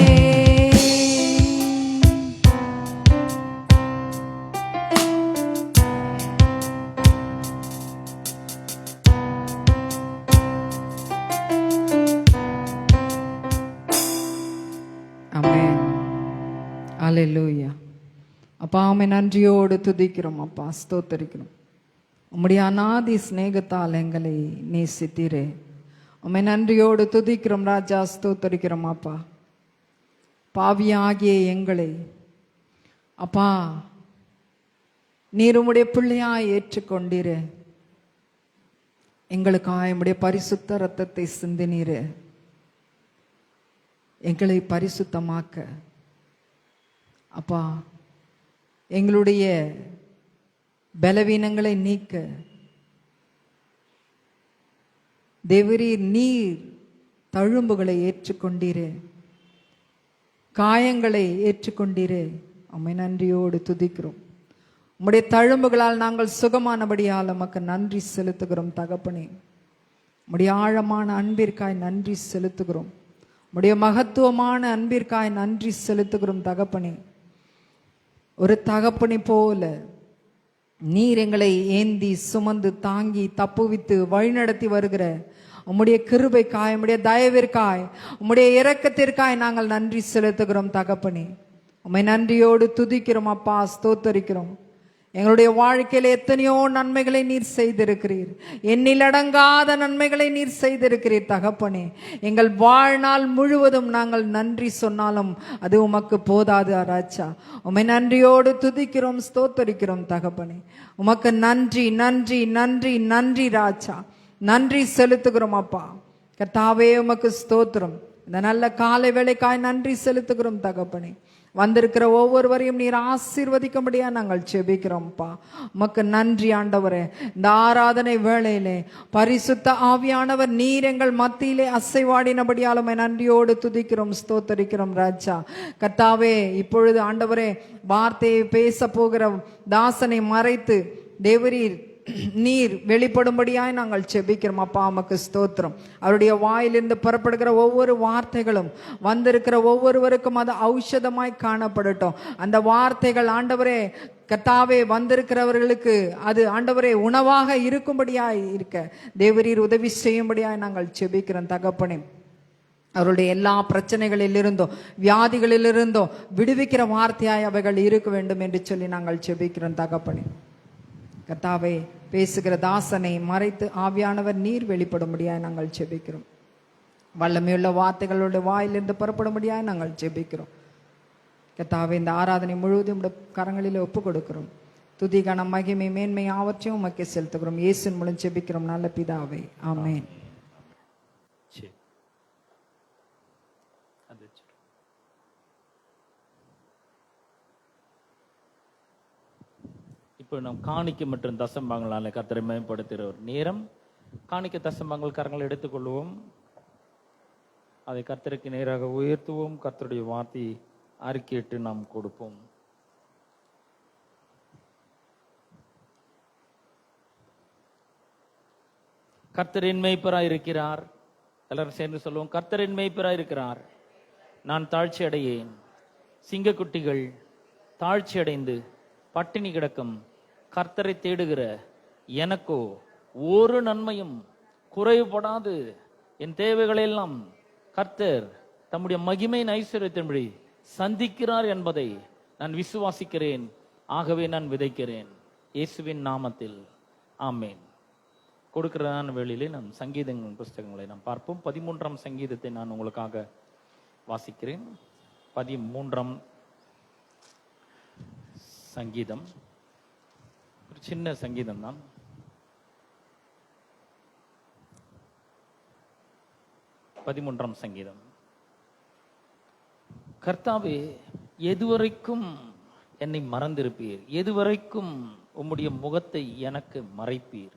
ஆமென். அல்லேலூயா. அப்பா, ஆமென். நன்றியோடு துதிக்கிறோம் அப்பா, ஸ்தோத்தரிக்கிறோம். உம்முடைய அநாதி சிநேகத்தால் எங்களை நேசித்தீரே, உம்மை நன்றியோடு துதிக்கிறோம் ராஜா, ஸ்தோத்தரிக்கிறோம் அப்பா. பாவியாகிய எங்களை அப்பா நீர் உம்முடைய பிள்ளையாய் ஏற்றுக்கொண்டீரே, எங்களுக்காக உம்முடைய பரிசுத்த இரத்தத்தை சிந்தினீரே, எங்களை பரிசுத்தமாக்க அப்பா, எங்களுடைய பலவீனங்களை நீக்க தேவரீர் நீர் தழும்புகளை ஏற்றுக்கொண்டீரே, காயங்களை ஏற்றுக்கொண்டீரே, உம்மை நன்றியோடு துதிக்கிறோம். உம்முடைய தழும்புகளால் நாங்கள் சுகமானபடியால் உமக்கு நன்றி செலுத்துகிறோம் தகப்பனே. உம்முடைய ஆழமான அன்பிற்காய் நன்றி செலுத்துகிறோம். உம்முடைய மகத்துவமான அன்பிற்காய் நன்றி செலுத்துகிறோம் தகப்பனே. ஒரு தகப்பனை போல நீர் எங்களை ஏந்தி சுமந்து தாங்கி தப்புவித்து வழிநடத்தி வருகிற உம்முடைய கிருபைக்காய், உம்முடைய தயவிற்காய், உம்முடைய இரக்கத்திற்காய் நாங்கள் நன்றி செலுத்துகிறோம் தகப்பனே. உம்மை நன்றியோடு துதிக்கிறோம் அப்பா, ஸ்தோத்தரிக்கிறோம். எங்களுடைய வாழ்க்கையில எத்தனையோ நன்மைகளை நீர் செய்திருக்கிறீர், எண்ணிலடங்காத நன்மைகளை நீர் செய்திருக்கிறீர் தகப்பனே. எங்கள் வாழ்நாள் முழுவதும் நாங்கள் நன்றி சொன்னாலும் அது உமக்கு போதாது ராஜா. உம்மை நன்றியோடு துதிக்கிறோம், ஸ்தோத்தரிக்கிறோம் தகப்பனே. உமக்கு நன்றி நன்றி நன்றி நன்றி ராஜா, நன்றி செலுத்துகிறோம் அப்பா. கர்த்தாவே உமக்கு ஸ்தோத்திரம். இந்த நல்ல காலை வேளைக்காய் நன்றி செலுத்துகிறோம் தகப்பனே. வந்திருக்கிற ஒவ்வொருவரையும் நீர் ஆசீர்வதிக்கும்படியா நாங்கள் செபிக்கிறோம்ப்பா. உமக்கு நன்றி ஆண்டவரே. இந்த ஆராதனை வேளையிலே பரிசுத்த ஆவியானவர் நீர் எங்கள் மத்தியிலே அசைவாடினபடியாலுமே நன்றியோடு துதிக்கிறோம், ஸ்தோத்தரிக்கிறோம் ராஜா. கர்த்தாவே, இப்பொழுது ஆண்டவரே வார்த்தையை பேச போகிற தாசனை மறைத்து தேவரீர் நீர் வெளிப்படும்படியாய் நாங்கள் செபிக்கிறோம் அப்பா. உமக்கு ஸ்தோத்திரம். அவருடைய வாயிலிருந்து புறப்படுகிற ஒவ்வொரு வார்த்தைகளும் வந்திருக்கிற ஒவ்வொருவருக்கும் அது ஔஷதமாய் காணப்படட்டும். அந்த வார்த்தைகள் ஆண்டவரே கர்த்தாவே வந்திருக்கிறவர்களுக்கு அது ஆண்டவரே உணவாக இருக்கும்படியாய் இருக்க தேவரீர் உதவி செய்யும்படியாய் நாங்கள் செபிக்கிறோம் தகப்பனே. அவருடைய எல்லா பிரச்சனைகளிலிருந்தோ வியாதிகளிலிருந்தோ விடுவிக்கிற வார்த்தையாய் அவைகள் இருக்க வேண்டும் என்று சொல்லி நாங்கள் செபிக்கிறோம் தகப்பனே. கர்த்தாவே, பேசுகிற தாசனை மறைத்து ஆவியானவர் நீர் வெளிப்படும்படியாய் நாங்கள் செபிக்கிறோம். வல்லமையுள்ள வார்த்தைகளுடைய வாயிலிருந்து புறப்படும்படியாய் நாங்கள் செபிக்கிறோம். கர்த்தாவே, இந்த ஆராதனை முழுவதும் கரங்களில் ஒப்பு கொடுக்கிறோம். துதி கனம் மகிமை மேன்மை யாவற்றையும் உமக்கு செலுத்துகிறோம். இயேசுவின் மூலம் ஜெபிக்கிறோம் நல்ல பிதாவே, ஆமென். சரி, அது சரி. இப்போ நாம் காணிக்கை மற்றும் தசம்பாங்களால கர்த்தரை மேம்படுத்துகிற ஒரு நேரம். காணிக்கை தசம்பாங்கள் கரங்களை எடுத்துக்கொள்வோம். அதை கர்த்தருக்கு நேராக உயர்த்துவோம். கர்த்தருடைய வார்த்தையை அறிக்கையிட்டு நாம் கொடுப்போம். கர்த்தரின் மேய்ப்பராய் இருக்கிறார். எல்லாரும் சேர்ந்து சொல்லுவோம், கர்த்தரின் மேய்ப்பராய் இருக்கிறார், நான் தாழ்ச்சி அடையேன். சிங்கக்குட்டிகள் தாழ்ச்சி அடைந்து பட்டினி கிடக்கும் கர்த்தரை தேடுகிற எனக்கோ ஒரு நன்மையும் குறைவுபடாது. என் தேவைகளெல்லாம் கர்த்தர் தம்முடைய மகிமையின் ஐஸ்வர்யத்தின்படி சந்திக்கிறார் என்பதை நான் விசுவாசிக்கிறேன். ஆகவே நான் விதைக்கிறேன். இயேசுவின் நாமத்தில் ஆமேன். கொடுக்கிறதான வேளையிலே நாம் சங்கீதங்களின் புஸ்தகங்களை நாம் பார்ப்போம். 13ஆம் சங்கீதத்தை நான் உங்களுக்காக வாசிக்கிறேன். 13ஆம் சங்கீதம் ஒரு சின்ன சங்கீதம் தான். பதிமூன்றாம் சங்கீதம். கர்த்தாவே, எதுவரைக்கும் என்னை மறந்திருப்பீர்? எதுவரைக்கும் உம்முடைய முகத்தை எனக்கு மறைப்பீர்?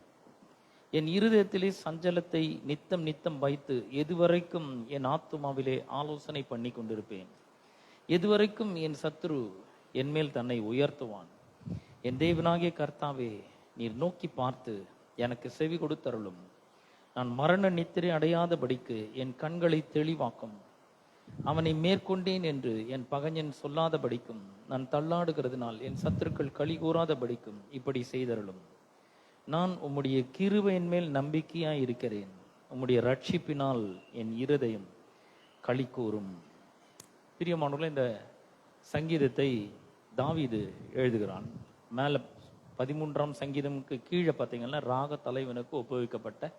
என் இருதயத்திலே சஞ்சலத்தை நித்தம் நித்தம் வைத்து எதுவரைக்கும் என் ஆத்துமாவிலே ஆலோசனை பண்ணி கொண்டிருப்பேன்? எதுவரைக்கும் என் சத்துரு என் மேல் தன்னை உயர்த்துவான்? என் தேவனாகிய கர்த்தாவே, நீர் நோக்கி பார்த்து எனக்கு செவி கொடுத்தருளும். நான் மரண நித்திரை அடையாதபடிக்கு என் கண்களை தெளிவாக்கும். அவனை மேற்கொண்டேன் என்று என் பகைஞன் சொல்லாதபடிக்கும், நான் தள்ளாடுகிறதுனால் என் சத்துருக்கள் களி கூறாதபடிக்கும் இப்படி செய்தருளும். நான் உம்முடைய கிருபையின் மேல் நம்பிக்கையாய் இருக்கிறேன். உம்முடைய ரட்சிப்பினால் என் இருதயம் களி கூறும். பிரியமானவர்களே, இந்த சங்கீதத்தை தாவீது எழுதுகிறான். மேல 13ஆம் சங்கீதமுக்கு கீழே பார்த்தீங்கன்னா ராக தலைவனுக்கு ஒப்புவிக்கப்பட்ட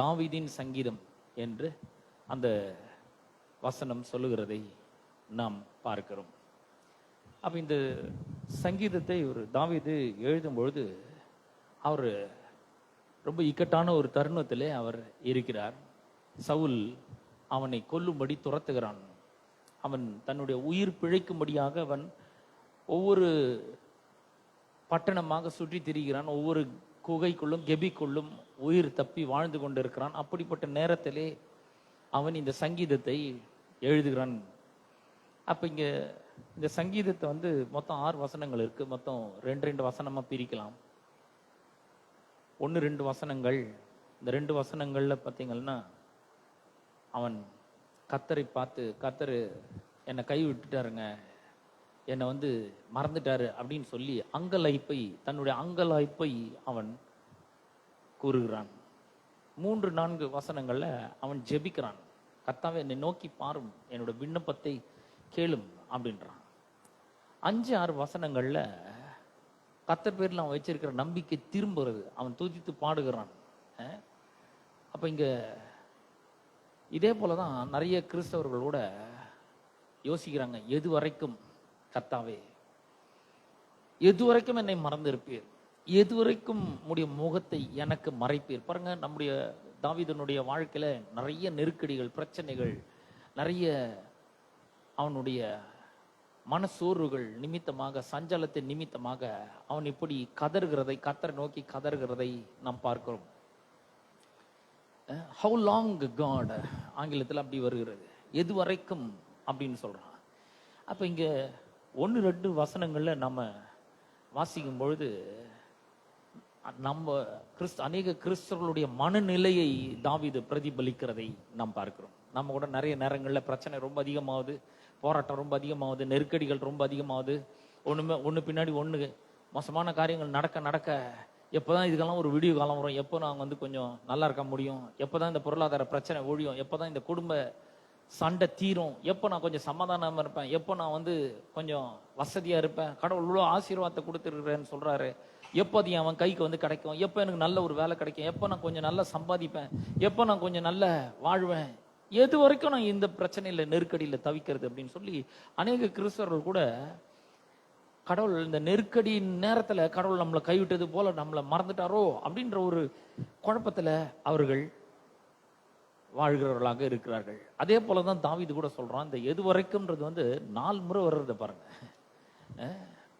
தாவீதின் சங்கீதம் என்று அந்த வசனம் சொல்லுகிறதை நாம் பார்க்கிறோம். அப்ப இந்த சங்கீதத்தை ஒரு தாவீது எழுதும் பொழுது அவர் ரொம்ப இக்கட்டான ஒரு தருணத்திலே அவர் இருக்கிறார். சவுல் அவனை கொல்லும்படி துரத்துகிறான். அவன் தன்னுடைய உயிர் பிழைக்கும்படியாக அவன் ஒவ்வொரு பட்டணமாக சுற்றி திரிகிறான். ஒவ்வொரு குகைக்குள்ளும் கெபிக்குள்ளும் உயிர் தப்பி வாழ்ந்து கொண்டிருக்கிறான். அப்படிப்பட்ட நேரத்திலே அவன் இந்த சங்கீதத்தை எழுதுகிறான். அப்ப இங்க இந்த சங்கீதத்தை மொத்தம் 6 வசனங்கள் இருக்கு. மொத்தம் 2 வசனமா பிரிக்கலாம். 1-2 வசனங்கள். இந்த 2 வசனங்கள்ல பார்த்தீங்கன்னா அவன் கர்த்தரை பார்த்து, கர்த்தர் என்னை கை விட்டுட்டாருங்க, என்னை மறந்துட்டாரு அப்படின்னு சொல்லி தன்னுடைய அங்கலாய்ப்பை அவன் கூறுகிறான். 3-4 வசனங்கள்ல அவன் ஜெபிக்கிறான். கர்த்தாவே, என்னை நோக்கி பாரும், என்னோட விண்ணப்பத்தை கேளும் அப்படின்றான். 5-6 வசனங்கள்ல கர்த்தர் பேர்ல அவன் வச்சிருக்கிற நம்பிக்கை திரும்புறது. அவன் துதித்து பாடுகிறான். அப்ப இங்க இதே போலதான் நிறைய கிறிஸ்தவர்களோட யோசிக்கிறாங்க. எது வரைக்கும் கர்த்தாவே, எது வரைக்கும் என்னை மறந்திருப்பீர்? எது வரைக்கும் உம்முடைய முகத்தை எனக்கு மறைப்பீர்? பாருங்க, நம்முடைய தாவீதனுடைய வாழ்க்கையில நிறைய நெருக்கடிகள், பிரச்சனைகள், நிறைய அவனுடைய மனசோர்வுகள் நிமித்தமாக, சஞ்சலத்தின் நிமித்தமாக அவன் இப்படி கதறுகிறதை, கர்த்தரை நோக்கி கதறுகிறதை நாம் பார்க்கிறோம். ஹவு லாங் காட், ஆங்கிலத்தில் அப்படி வருகிறது. எது வரைக்கும் அப்படின்னு சொல்றான். அப்ப இங்க 1-2 வசனங்கள்ல நம்ம வாசிக்கும் பொழுது நம்ம அநேக கிறிஸ்தவர்களுடைய மனநிலையை தாவீது பிரதிபலிக்கிறதை நாம் பார்க்கிறோம். நம்ம கூட நிறைய நேரங்கள்ல பிரச்சனை ரொம்ப அதிகமாகுது, போராட்டம் ரொம்ப அதிகமாகுது, நெருக்கடிகள் ரொம்ப அதிகமாகுது. ஒண்ணு பின்னாடி ஒண்ணு மோசமான காரியங்கள் நடக்க எப்போதான் இதுக்கெல்லாம் ஒரு விடிவு காலம் வரும், எப்போ நாங்கள் கொஞ்சம் நல்லா இருக்க முடியும், எப்போதான் இந்த பொருளாதார பிரச்சனை ஒழியும், எப்போதான் இந்த குடும்ப சண்டை தீரும், எப்போ நான் கொஞ்சம் சமாதானமா இருப்பேன், எப்போ நான் கொஞ்சம் வசதியா இருப்பேன், கடவுள் இவ்வளோ ஆசீர்வாதத்தை கொடுத்துருக்கிறேன்னு சொல்றாரு, எப்போ அது அவன் கைக்கு கிடைக்கும், எப்போ எனக்கு நல்ல ஒரு வேலை கிடைக்கும், எப்போ நான் கொஞ்சம் நல்லா சம்பாதிப்பேன், எப்போ நான் கொஞ்சம் நல்ல வாழ்வேன், எது வரைக்கும் நான் இந்த பிரச்சனையில நெருக்கடியில தவிக்கிறது அப்படின்னு சொல்லி அநேக கிறிஸ்தவர்கள் கூட கடவுள் இந்த நெருக்கடியின் நேரத்துல கடவுள் நம்மளை கைவிட்டது போல நம்மளை மறந்துட்டாரோ அப்படின்ற ஒரு குழப்பத்துல அவர்கள் வாழ்கிறவர்களாக இருக்கிறார்கள். அதே போலதான் தாவீது கூட சொல்றான், இந்த எது வரைக்கும்ன்றது 4 முறை வர்றத பாருங்க.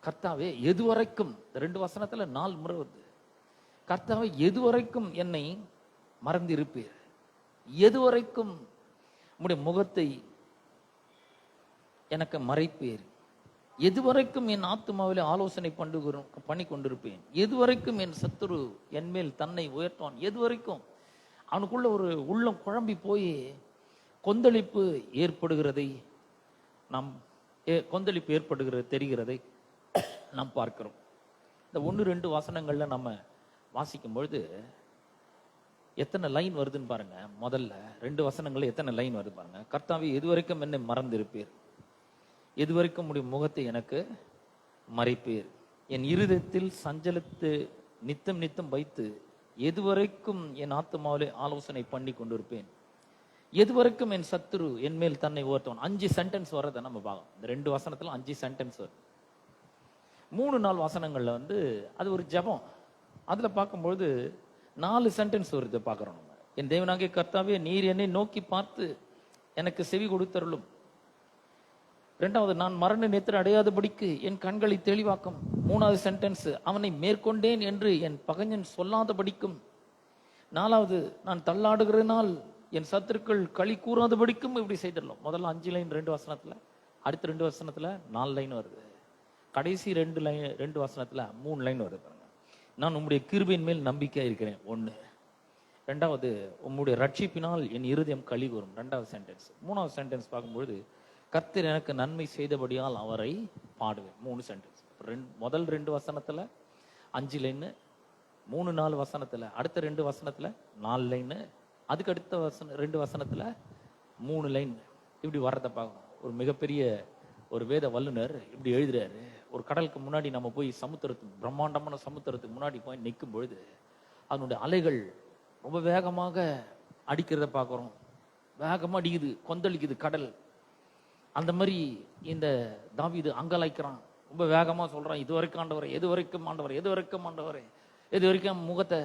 கர்த்தாவே எது வரைக்கும், 2 வசனத்துல 4 முறை வருது. கர்த்தாவே எது வரைக்கும் என்னை மறந்திருப்பீர், எது வரைக்கும் உம்முடைய முகத்தை எனக்கு மறைப்பீர், எதுவரைக்கும் என் ஆத்துமாவிலே ஆலோசனை பண்ணி கொண்டிருப்பேன், எதுவரைக்கும் என் சத்துரு என் மேல் தன்னை உயர்த்துவான், எதுவரைக்கும். அவனுக்குள்ள ஒரு உள்ளம் குழம்பி போய் கொந்தளிப்பு ஏற்படுகிறதை தெரிகிறதை நாம் பார்க்கிறோம். இந்த 1-2 வசனங்கள்ல நம்ம வாசிக்கும் பொழுது எத்தனை லைன் வருதுன்னு பாருங்க. முதல்ல 2 வசனங்கள்ல எத்தனை லைன் வருது பாருங்க. கர்த்தாவே எதுவரைக்கும் என்னை மறந்திருப்பீர், எதுவரைக்கும் உடைய முகத்தை எனக்கு மறைப்பீர், என் இருதயத்தில் சஞ்சலத்து நித்தம் நித்தம் வைத்து எதுவரைக்கும் என் ஆத்துமாவிலே ஆலோசனை பண்ணி கொண்டிருப்பேன், எதுவரைக்கும் என் சத்துரு என் மேல் தன்னை உயர்த்துவான். 5 சென்டென்ஸ் வர்றதை நம்ம பார்க்கலாம். இந்த 2 வசனத்துல 5 சென்டென்ஸ் வரும். 3-4 வசனங்கள்ல அது ஒரு ஜெபம். அதுல பார்க்கும்பொழுது 4 சென்டென்ஸ் வருது பார்க்கிறோம் நம்ம. என் தேவனாகிய கர்த்தாவே நீர் என்னை நோக்கி பார்த்து எனக்கு செவி கொடுத்தருளும். 2வது, நான் மரண நேத்திர அடையாதபடிக்கு என் கண்களை தெளிவாக்கும். 3வது சென்டென்ஸ், அவனை மேற்கொண்டேன் என்று என் பகைஞன் சொல்லாதபடிக்கும். 4வது, நான் தள்ளாடுகிறனால் என் சத்துருக்கள் களி கூறாதபடிக்கும். இப்படி செய்திடலாம். முதல்ல 5 லைன் 2 வசனத்துல, அடுத்த 2 வசனத்துல 4 லைன் வருது, கடைசி 2 வசனத்துல 3 லைன் வருது. நான் உம்முடைய கிருபையின் மேல் நம்பிக்கையா இருக்கிறேன் 1. 2வது, உம்முடைய ரட்சிப்பினால் என் இருதயம் களி கூறும் 2வது சென்டென்ஸ். 3வது சென்டென்ஸ் பார்க்கும்பொழுது, கர்த்தர் எனக்கு நன்மை செய்தபடியால் அவரை பாடுவேன் 3 சென்டென்ஸ். முதல் 2 வசனத்துல 5 லைன், 3-4 வசனத்துல, அடுத்த 2 வசனத்துல 4 லைன், அதுக்கு அடுத்த 2 வசனத்துல 3 லைன். இப்படி வர்றத பார்க்கணும். ஒரு மிகப்பெரிய ஒரு வேத வல்லுனர் இப்படி எழுதுறாரு. ஒரு கடலுக்கு முன்னாடி நம்ம போய் சமுத்திரத்துக்கு, பிரம்மாண்டமான சமுத்திரத்துக்கு முன்னாடி போய் நிற்கும் பொழுது அதனுடைய அலைகள் ரொம்ப வேகமாக அடிக்கிறத பார்க்குறோம். வேகமா அடிக்குது, கொந்தளிக்குது கடல். அந்த மாதிரி இந்த தாவீது அங்கலாய்க்கிறான், ரொம்ப வேகமா சொல்றான், இது வரைக்கும் ஆண்டவரே, எது வரைக்கும் ஆண்டவரே, எது வரைக்கும் ஆண்டவரே, எது வரைக்கும் முகத்தை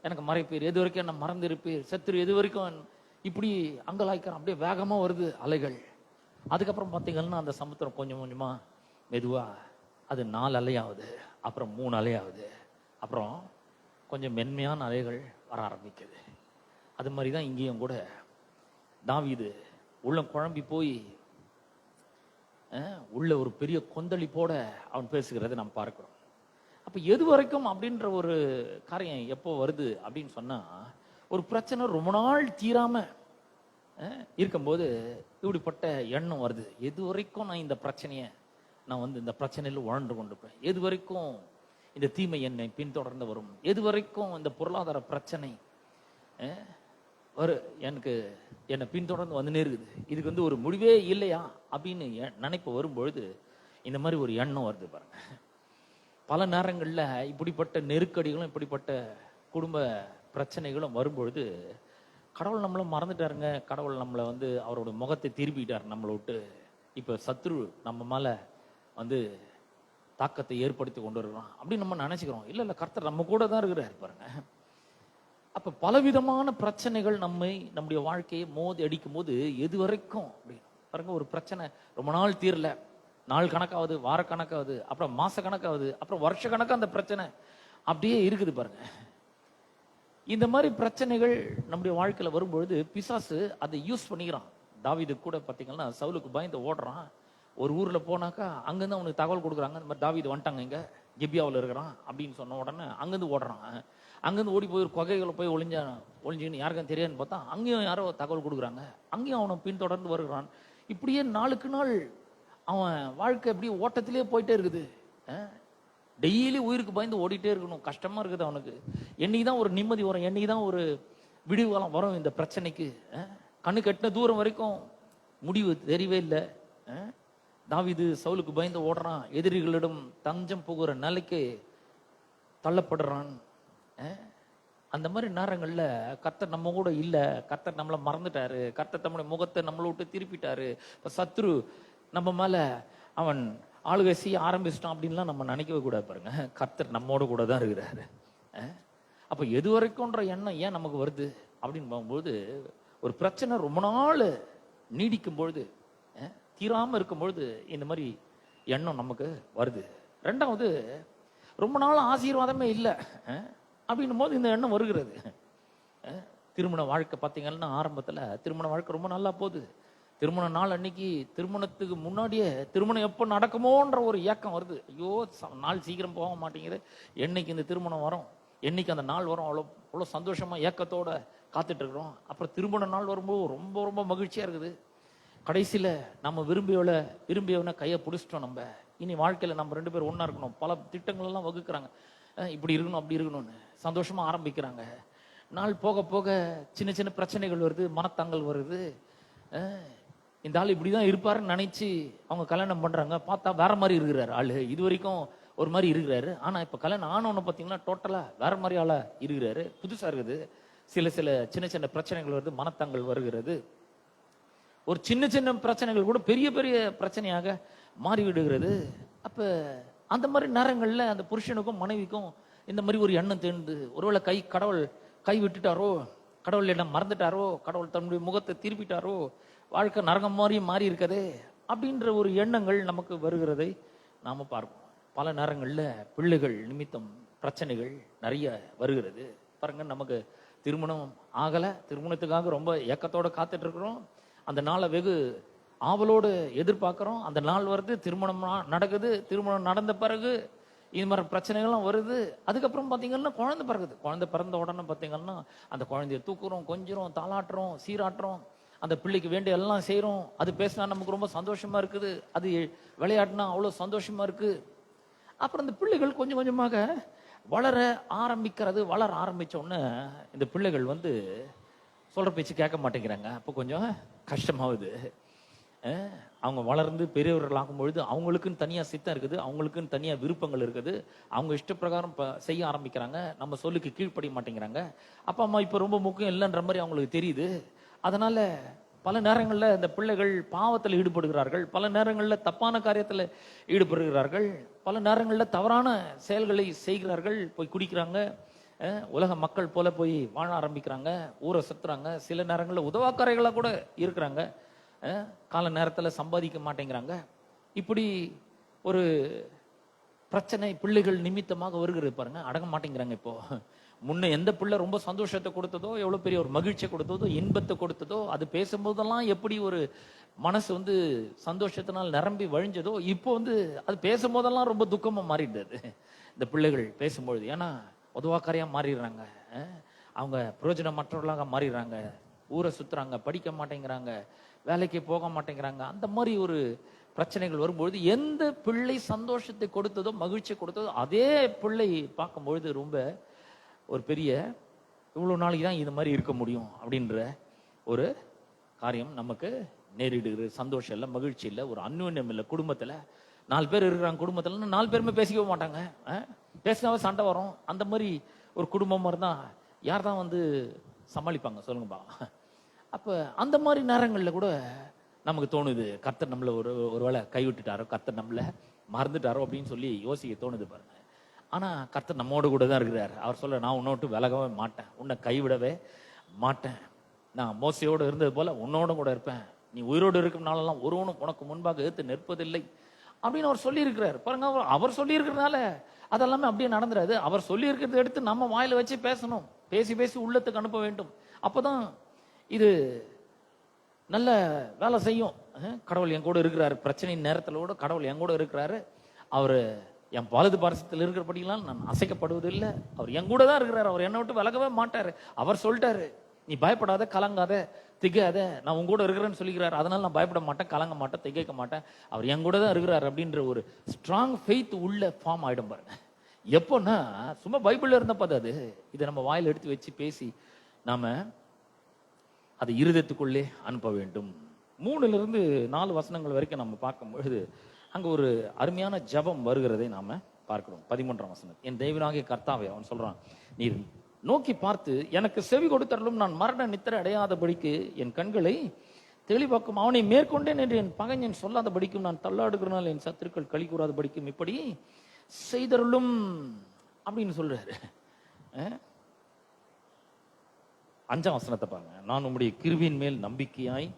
எனக்கு மறைப்பீர், எது வரைக்கும் என்ன மறந்திருப்பீர், சத்துரு எது வரைக்கும், இப்படி அங்கலாய்க்கிறான். அப்படியே வேகமா வருது அலைகள். அதுக்கப்புறம் பார்த்தீங்கன்னா அந்த சமுத்திரம் கொஞ்சம் கொஞ்சமா மெதுவா அது 4 அலையாவது, அப்புறம் 3 அலையாவது, அப்புறம் கொஞ்சம் மென்மையான அலைகள் வர ஆரம்பிக்குது. அது மாதிரிதான் இங்கேயும் கூட தாவீது உள்ளம் குழம்பி போய் உள்ள ஒரு பெரிய கொந்தளிப்போட அவன் பேசுகிறத நாம் பார்க்கிறோம். அப்ப எது வரைக்கும் அப்படின்ற ஒரு காரியம் எப்போ வருது அப்படின்னு சொன்னா, ஒரு பிரச்சனை ரொம்ப நாள் தீராம இருக்கும்போது இப்படிப்பட்ட எண்ணம் வருது. எது வரைக்கும் நான் இந்த பிரச்சனையை இந்த பிரச்சனையில உழன்று கொண்டிருப்பேன், எது வரைக்கும் இந்த தீமை என்னை பின்தொடர்ந்து வரும், எது வரைக்கும் இந்த பொருளாதார பிரச்சனை எனக்கு என்னை பின்தொடர்ந்து வந்துனே இருக்குது, இதுக்கு ஒரு முடிவே இல்லையா அப்படின்னு நினைப்பு வரும்பொழுது இந்த மாதிரி ஒரு எண்ணம் வருது பாருங்க. பல நேரங்கள்ல இப்படிப்பட்ட நெருக்கடிகளும் இப்படிப்பட்ட குடும்ப பிரச்சனைகளும் வரும்பொழுது கடவுள் நம்மள மறந்துட்டாருங்க, கடவுள் நம்மளை அவரோட முகத்தை திருப்பிட்டார் நம்மளை விட்டு. இப்ப சத்ரு நம்ம மேல தாக்கத்தை ஏற்படுத்தி கொண்டு வருகிறான் அப்படின்னு நம்ம நினைச்சுக்கிறோம். இல்ல கர்த்தர் நம்ம கூட தான் இருக்கிறாரு பாருங்க. அப்ப பலவிதமான பிரச்சனைகள் நம்முடைய வாழ்க்கையை மோதி அடிக்கும் போது எது வரைக்கும் அப்படின்னு பாருங்க. ஒரு பிரச்சனை ரொம்ப நாள் தீரல, நாள் கணக்காவது, வார கணக்காவது, அப்புறம் மாச கணக்காவது, அப்புறம் வருஷ கணக்கா அந்த பிரச்சனை அப்படியே இருக்குது பாருங்க. இந்த மாதிரி பிரச்சனைகள் நம்முடைய வாழ்க்கையில வரும்பொழுது பிசாசு அதை யூஸ் பண்ணிக்கிறான். தாவீது கூட பாத்தீங்கன்னா சவுலுக்கு பயந்து ஓடுறான். ஒரு ஊர்ல போனாக்கா அங்கிருந்து அவனுக்கு தகவல் கொடுக்குறாங்க, இந்த மாதிரி தாவீது வந்துட்டாங்க, இங்க கிபியாவில் இருக்கிறான் அப்படின்னு சொன்ன உடனே அங்கிருந்து ஓடுறான். அங்கிருந்து ஓடி போய் ஒரு குகைகளை போய் ஒளிஞ்சுன்னு யாருக்கும் தெரியாதுன்னு பார்த்தா அங்கேயும் யாரோ தகவல் கொடுக்குறாங்க, அங்கேயும் அவனை பின்தொடர்ந்து வருகிறான். இப்படியே நாளுக்கு நாள் அவன் வாழ்க்கை அப்படியே ஓட்டத்திலே போயிட்டே இருக்குது. டெய்லி உயிருக்கு பயந்து ஓடிட்டே இருக்கணும், கஷ்டமா இருக்குது அவனுக்கு. என்னைக்குதான் ஒரு நிம்மதி வரும், என்னைக்குதான் ஒரு விடிவு காலம் வரும் இந்த பிரச்சனைக்கு. கண்ணு கட்டின தூரம் வரைக்கும் முடிவு தெரியவே இல்லை. தாவீது சவுலுக்கு பயந்து ஓடுறான், எதிரிகளிடம் தஞ்சம் புகுற நிலைக்கு தள்ளப்படுறான். அந்த மாதிரி நேரங்கள்ல கர்த்தர் நம்ம கூட இல்ல, கர்த்தர் நம்மளை மறந்துட்டாரு, கர்த்தர் நம்முடைய முகத்தை நம்மளை விட்டு திருப்பிட்டாரு. இப்ப சத்ரு நம்ம மேல அவன் ஆளுகை செய்ய ஆரம்பிச்சிட்டோம் அப்படின்லாம் நம்ம நினைக்கவே கூடாது பாருங்க. கர்த்தர் நம்மோட கூட தான் இருக்கிறாரு. அப்ப எது வரைக்கும்ன்ற எண்ணம் ஏன் நமக்கு வருது அப்படின்னு போகும்போது, ஒரு பிரச்சனை ரொம்ப நாள் நீடிக்கும் பொழுது, தீராம இருக்கும் பொழுது இந்த மாதிரி எண்ணம் நமக்கு வருது. ரெண்டாவது, ரொம்ப நாள் ஆசீர்வாதமே இல்லை அப்படின்னும் போது இந்த எண்ணம் வருகிறது. திருமண வாழ்க்கை பார்த்தீங்கன்னா, ஆரம்பத்தில் திருமண வாழ்க்கை ரொம்ப நல்லா போகுது. திருமண நாள் அன்னைக்கு, திருமணத்துக்கு முன்னாடியே திருமணம் எப்போ நடக்குமோன்ற ஒரு ஏக்கம் வருது. ஐயோ, நாள் சீக்கிரம் போக மாட்டேங்குது, என்னைக்கு இந்த திருமணம் வரும், என்னைக்கு அந்த நாள் வரும், அவ்வளோ சந்தோஷமா ஏக்கத்தோட காத்துட்டு இருக்கிறோம். அப்புறம் திருமண நாள் வரும்போது ரொம்ப ரொம்ப மகிழ்ச்சியா இருக்குது. கடைசியில் நம்ம விரும்பியவனை கையை பிடிச்சிட்டோம். நம்ம இனி வாழ்க்கையில் நம்ம 2 பேரும் ஒன்றா இருக்கணும். பல திட்டங்கள் எல்லாம் வகுக்கிறாங்க. இப்படி இருக்கணும், அப்படி இருக்கணும்னு சந்தோஷமா ஆரம்பிக்கிறாங்க. நாள் போக போக சின்ன சின்ன பிரச்சனைகள் வருது, மனத்தாங்கல் வருது. இந்த ஆள் இப்படிதான் இருப்பாருன்னு நினைச்சு அவங்க கல்யாணம் பண்றாங்க. பார்த்தா வேற மாதிரி இருக்கிறாரு ஆளு. இது வரைக்கும் ஒரு மாதிரி இருக்கிறாரு, ஆனா இப்ப கல்யாணம் ஆனவன பார்த்தீங்கன்னா டோட்டலா வேற மாதிரி ஆளா இருக்கிறாரு. புதுசா இருக்குது. சில சின்ன சின்ன பிரச்சனைகள் வருது, மனத்தாங்கல் வருகிறது. ஒரு சின்ன சின்ன பிரச்சனைகள் கூட பெரிய பெரிய பிரச்சனையாக மாறிவிடுகிறது. அப்ப அந்த மாதிரி நேரங்கள்ல அந்த புருஷனுக்கும் மனைவிக்கும் இந்த மாதிரி ஒரு எண்ணம் தேர்ந்து, ஒருவேளை கடவுள் கை விட்டுட்டாரோ, கடவுள் இடம் மறந்துட்டாரோ, கடவுள் தன்னுடைய முகத்தை திருப்பிட்டாரோ, வாழ்க்கை நரகம் மாதிரி மாறி இருக்கதே அப்படின்ற ஒரு எண்ணங்கள் நமக்கு வருகிறதை நாம பார்ப்போம். பல நேரங்கள்ல பிள்ளைகள் நிமித்தம் பிரச்சனைகள் நிறைய வருகிறது. பாருங்க, நமக்கு திருமணம் ஆகல, திருமணத்துக்காக ரொம்ப ஏக்கத்தோட காத்துட்டு இருக்கிறோம். அந்த நாளை வெகு ஆவலோடு எதிர்பார்க்கிறோம். அந்த நாள் வருது, திருமணம் நடக்குது. திருமணம் நடந்த பிறகு இது மாதிரி பிரச்சனைகள்லாம் வருது. அதுக்கப்புறம் பார்த்தீங்கன்னா குழந்தை பிறகுது. குழந்தை பிறந்த உடனே பார்த்தீங்கன்னா அந்த குழந்தைய தூக்குறோம், கொஞ்சிறோம், தாளாட்டுறோம், சீராட்டுறோம். அந்த பிள்ளைக்கு வேண்டிய எல்லாம் செய்கிறோம். அது பேசினா நமக்கு ரொம்ப சந்தோஷமா இருக்குது, அது விளையாடினா அவ்வளோ சந்தோஷமா இருக்கு. அப்புறம் இந்த பிள்ளைகள் கொஞ்சம் கொஞ்சமாக வளர ஆரம்பிச்ச உடனே இந்த பிள்ளைகள் சொல்ற பேச்சு கேட்க மாட்டேங்கிறாங்க. அப்போ கொஞ்சம் கஷ்டமாகுது. அவங்க வளர்ந்து பெரியவர்கள் ஆகும் பொழுது அவங்களுக்குன்னு தனியா சித்தம் இருக்குது, அவங்களுக்குன்னு தனியா விருப்பங்கள் இருக்குது. அவங்க இஷ்டப்பிரகாரம் செய்ய ஆரம்பிக்கிறாங்க. நம்ம சொல்லுக்கு கீழ்ப்படிய மாட்டேங்கிறாங்க. அப்பா அம்மா இப்ப ரொம்ப முக்கியம் இல்லைன்ற மாதிரி அவங்களுக்கு தெரியுது. அதனால பல நேரங்கள்ல இந்த பிள்ளைகள் பாவத்தில் ஈடுபடுகிறார்கள், பல நேரங்கள்ல தப்பான காரியத்துல ஈடுபடுகிறார்கள், பல நேரங்கள்ல தவறான செயல்களை செய்கிறார்கள். போய் குடிக்கிறாங்க, உலக மக்கள் போல போய் வாழ ஆரம்பிக்கிறாங்க, ஊரை சுத்துறாங்க. சில நேரங்கள்ல உதவாக்காரைகளா கூட இருக்கிறாங்க. கால நேரத்துல சம்பாதிக்க மாட்டேங்கிறாங்க. இப்படி ஒரு பிரச்சனை பிள்ளைகள் நிமித்தமாக வருகிறது. பாருங்க, அடங்க மாட்டேங்கிறாங்க. இப்போ முன்ன எந்த பிள்ளை ரொம்ப சந்தோஷத்தை கொடுத்ததோ, எவ்வளவு பெரிய ஒரு மகிழ்ச்சியை கொடுத்ததோ, இன்பத்தை கொடுத்ததோ, அது பேசும்போதெல்லாம் எப்படி ஒரு மனசு சந்தோஷத்தினால் நிரம்பி வழிஞ்சதோ, இப்போ அது பேசும்போதெல்லாம் ரொம்ப துக்கமா மாறிடுது இந்த பிள்ளைகள் பேசும்பொழுது. ஏன்னா உதவாக்காரியா மாறிடுறாங்க, அவங்க பிரயோஜனமற்றவர்களாக மாறிடுறாங்க, ஊரை சுத்துறாங்க, படிக்க மாட்டேங்கிறாங்க, வேலைக்கு போக மாட்டேங்கிறாங்க. அந்த மாதிரி ஒரு பிரச்சனைகள் வரும்பொழுது எந்த பிள்ளை சந்தோஷத்தை கொடுத்ததோ, மகிழ்ச்சி கொடுத்ததோ, அதே பிள்ளை பார்க்கும்பொழுது ரொம்ப ஒரு பெரிய இவ்வளவு நாளைக்கு தான் இது மாதிரி இருக்க முடியும் அப்படின்ற ஒரு காரியம் நமக்கு நேரிடுகிறது. சந்தோஷம் இல்லை, மகிழ்ச்சி இல்லை, ஒரு அந்யோன்யம் இல்லை. குடும்பத்துல 4 பேர் இருக்கிறாங்க, குடும்பத்துல 4 பேருமே பேசிக்கவே மாட்டாங்க, பேசினாவே சண்டை வரும். அந்த மாதிரி ஒரு குடும்பமா இருந்தா யார் தான் சமாளிப்பாங்க சொல்லுங்கப்பா? அப்ப அந்த மாதிரி நேரங்கள்ல கூட நமக்கு தோணுது, கர்த்தர் நம்மள ஒருவேளை கைவிட்டுட்டாரோ, கர்த்தர் நம்மள மறந்துட்டாரோ அப்படின்னு சொல்லி யோசிக்க தோணுது பாருங்க. ஆனா கர்த்தர் நம்மோடு கூட தான் இருக்கிறார். அவர் சொல்ல, நான் உன்னோட்டு விலகவே மாட்டேன், உன்னை கைவிடவே மாட்டேன், நான் மோசையோடு இருந்தது போல உன்னோட கூட இருப்பேன், நீ உயிரோடு இருக்கும் நாளெல்லாம் ஒருவனும் உனக்கு முன்பாக எடுத்து நிற்பதில்லை அப்படின்னு அவர் சொல்லி இருக்கிறார். பாருங்க, அவர் சொல்லி இருக்கிறதுனால அதெல்லாமே அப்படியே நடந்துடாது. அவர் சொல்லி இருக்கிறத எடுத்து நம்ம வாயில வச்சு பேசணும், பேசி பேசி உள்ளத்துக்கு அனுப்ப வேண்டும். அப்பதான் இது நல்ல வேலை செய்யும். கடவுள் என் கூட இருக்கிறாரு, பிரச்சனை நேரத்துல கூட கடவுள் என் கூட இருக்கிறாரு, அவரு என் வலது பாரசத்தில் இருக்கிறபடியெல்லாம் நான் அசைக்கப்படுவதில்லை, அவர் என் கூட தான் இருக்கிறாரு, அவர் என்னை விட்டு விலகவே மாட்டாரு. அவர் சொல்லிட்டாரு, நீ பயப்படாத, கலங்காத, திகையாத, நான் உங்க கூட இருக்கிறேன்னு சொல்லிக்கிறாரு, அதனால நான் பயப்பட மாட்டேன், கலங்க மாட்டேன், திகைக்க மாட்டேன், அவர் என் கூட தான் இருக்கிறாரு அப்படின்ற ஒரு ஸ்ட்ராங் ஃபெய்த் உள்ள ஃபார்ம் ஆயிடும் பாருங்க. எப்போன்னா சும்மா பைபிள்ல இருந்தப்ப அது இதை நம்ம வாயில் எடுத்து வச்சு பேசி நாம அதை இருதயத்துக்குள்ளே அனுப்ப வேண்டும். 3-4 வசனங்கள் வரைக்கும் நம்ம பார்க்கும் பொழுது அங்க ஒரு அருமையான ஜபம் வருகிறதை நாம பார்க்கிறோம். 13ஆம் வசனம், என் தேவனாகிய கர்த்தாவே, அவன் சொல்றான், நீர் நோக்கி பார்த்து எனக்கு செவி கொடுத்தருளும், நான் மரண நித்திரை அடையாதபடிக்கு என் கண்களை தெளிவாக்கும். அவனை மேற்கொண்டேன் என்று என் பகைஞன் சொல்லாத படிக்கும், நான் தள்ளாடுகிறனால் என் சத்துருக்கள் களி கூறாத படிக்கும், இப்படி செய்தருளும் அப்படின்னு சொல்றாரு. 5ஆம் வசனத்தை பாருங்க. நான் உம்முடைய கிருபையின் மேல் நம்பிக்கையாய்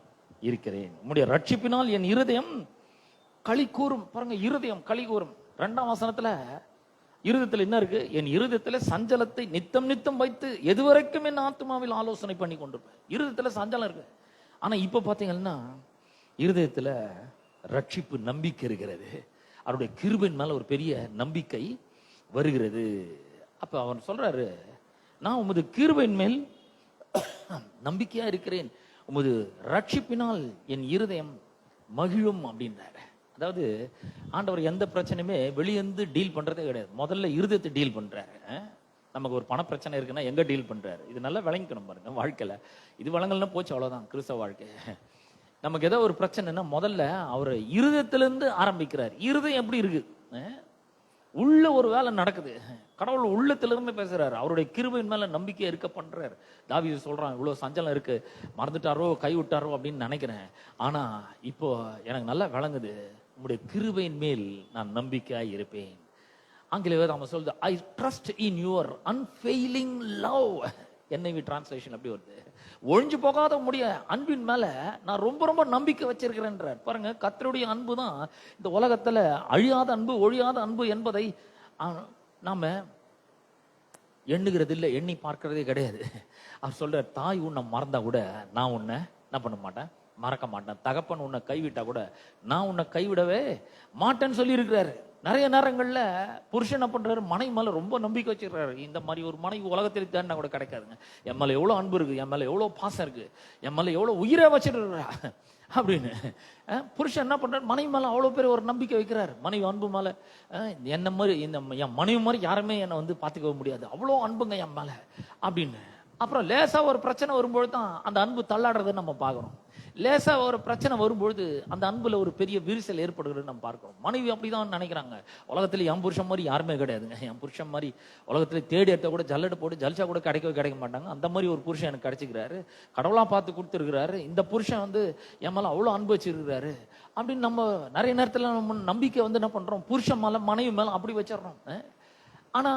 இருக்கிறேன், உம்முடைய ரட்சிப்பினால் என் இருதயம் களி கூறும். பாருங்க, இருதயம் களி கூறும். 2ஆம் வசனத்துல இருதயத்துல என்ன இருக்கு? என் இருதயத்துல சஞ்சலத்தை நித்தம் நித்தம் வைத்து எதுவரைக்கும் என் ஆத்மாவில் ஆலோசனை பண்ணி கொண்டிருப்பேன். இருதயத்துல சஞ்சலம் இருக்கு. ஆனா இப்ப பாத்தீங்கன்னா இருதயத்துல ரட்சிப்பு நம்பிக்கை இருக்கிறது. அவருடைய கிருபையின் மேல ஒரு பெரிய நம்பிக்கை வருகிறது. அப்ப அவன் சொல்றாரு, நான் உமது கிருபையின் மேல் நம்பிக்கையா இருக்கிறேன், உமது ரட்சிப்பினால் என் இருதயம் மகிழும் அப்படின்றாரு. அதாவது ஆண்டவர் எந்த பிரச்சனையுமே வெளியேந்து டீல் பண்றதே கிடையாது. முதல்ல இருதயத்தை டீல் பண்றாரு. நமக்கு ஒரு பண பிரச்சனை இருக்குன்னா எங்க டீல் பண்றாரு? இது நல்லா விளங்கிக்கணும் பாருங்க வாழ்க்கையில. இது வழங்கல்னா போச்சு, அவ்வளவுதான் கிறிஸ்தவ வாழ்க்கை. நமக்கு ஏதோ ஒரு பிரச்சனைனா முதல்ல அவர் இருதயத்திலிருந்து ஆரம்பிக்கிறார். இருதயம் எப்படி இருக்கு? உள்ள ஒரு வேலை நடக்குது. கடவுள் உள்ளத்திலிருந்து பேசுறாரு. அவருடைய கிருபையின் மேல நம்பிக்கை இருக்க பண்றாரு. தாவீது சொல்றான், இவ்வளவு சஞ்சலம் இருக்கு, மறந்துட்டாரோ கை விட்டாரோ அப்படின்னு நினைக்கிறேன். ஆனா இப்போ எனக்கு நல்லா விளங்குது, உங்களுடைய கிருபையின் மேல் நான் நம்பிக்கையா இருப்பேன். ஆங்கில வேதம் சொல்லுது, I trust in your unfailing love. NIV translation அப்படி வருது, ஒழிஞ்சு போகாத முடிய அன்பின் மேல நான் ரொம்ப ரொம்ப நம்பிக்கை வச்சிருக்கிறேன்றார். பாருங்க, கர்த்தருடைய அன்பு தான் இந்த உலகத்துல அழியாத அன்பு, ஒழியாத அன்பு என்பதை நாம எண்ணுகிறது இல்லை, எண்ணி பார்க்கிறதே கிடையாது. அவர் சொல்ற, தாய் உன்னை மறந்தா கூட நான் உன்னை என்ன பண்ண மாட்டேன், மறக்க மாட்டேன். தகப்பன் உன்னை கைவிட்டா கூட நான் உன்னை கைவிடவே மாட்டேன்னு சொல்லி இருக்கிறாரு. நிறைய நேரங்கள்ல புருஷன் என்ன பண்றாரு, மனைவி மேல ரொம்ப நம்பிக்கை வச்சிருக்காரு. இந்த மாதிரி ஒரு மனைவி உலகத்தில் தேடினா கூட கிடைக்காதுங்க. என் மேல எவ்வளவு அன்பு இருக்கு, என் மேல எவ்வளவு பாசம் இருக்கு, என் மேல எவ்வளவு உயிரை வச்சிருக்கிறா அப்படின்னு புருஷன் என்ன பண்றாரு, மனைவி மேல அவ்வளவு பேர் ஒரு நம்பிக்கை வைக்கிறாரு. மனைவி அன்பு மேல, என்ன மாதிரி இந்த என் மனைவி மாதிரி யாருமே என்னை வந்து பாத்துக்க முடியாது, அவ்வளவு அன்புங்க என் மேல அப்படின்னு. அப்புறம் லேசா ஒரு பிரச்சனை வரும்பொழுது தான் அந்த அன்பு தள்ளாடுறதை நம்ம பார்க்கிறோம். லேசா ஒரு பிரச்சனை வரும்பொழுது அந்த அன்புல ஒரு பெரிய விரிசல் ஏற்படுகிறது நம்ம பார்க்கிறோம். மனைவி அப்படிதான் நினைக்கிறாங்க, உலகத்துல என் புருஷன் மாதிரி யாருமே கிடையாதுங்க, என் புருஷன் மாதிரி உலகத்துல தேடி எடுத்த கூட ஜல்லடை போட்டு ஜல்சா கூட கிடைக்க மாட்டாங்க, அந்த மாதிரி ஒரு புருஷன் எனக்கு கிடைச்சிக்கிறாரு, கடவுளா பார்த்து கொடுத்துருக்கிறாரு, இந்த புருஷன் வந்து என் மேல அவ்வளவு அன்பு வச்சிருக்கிறாரு அப்படின்னு நம்ம நிறைய நேரத்துல நம்ம நம்பிக்கை வந்து என்ன பண்றோம், புருஷன் மேல மனைவி மேல அப்படி வச்சிடறோம். ஆனா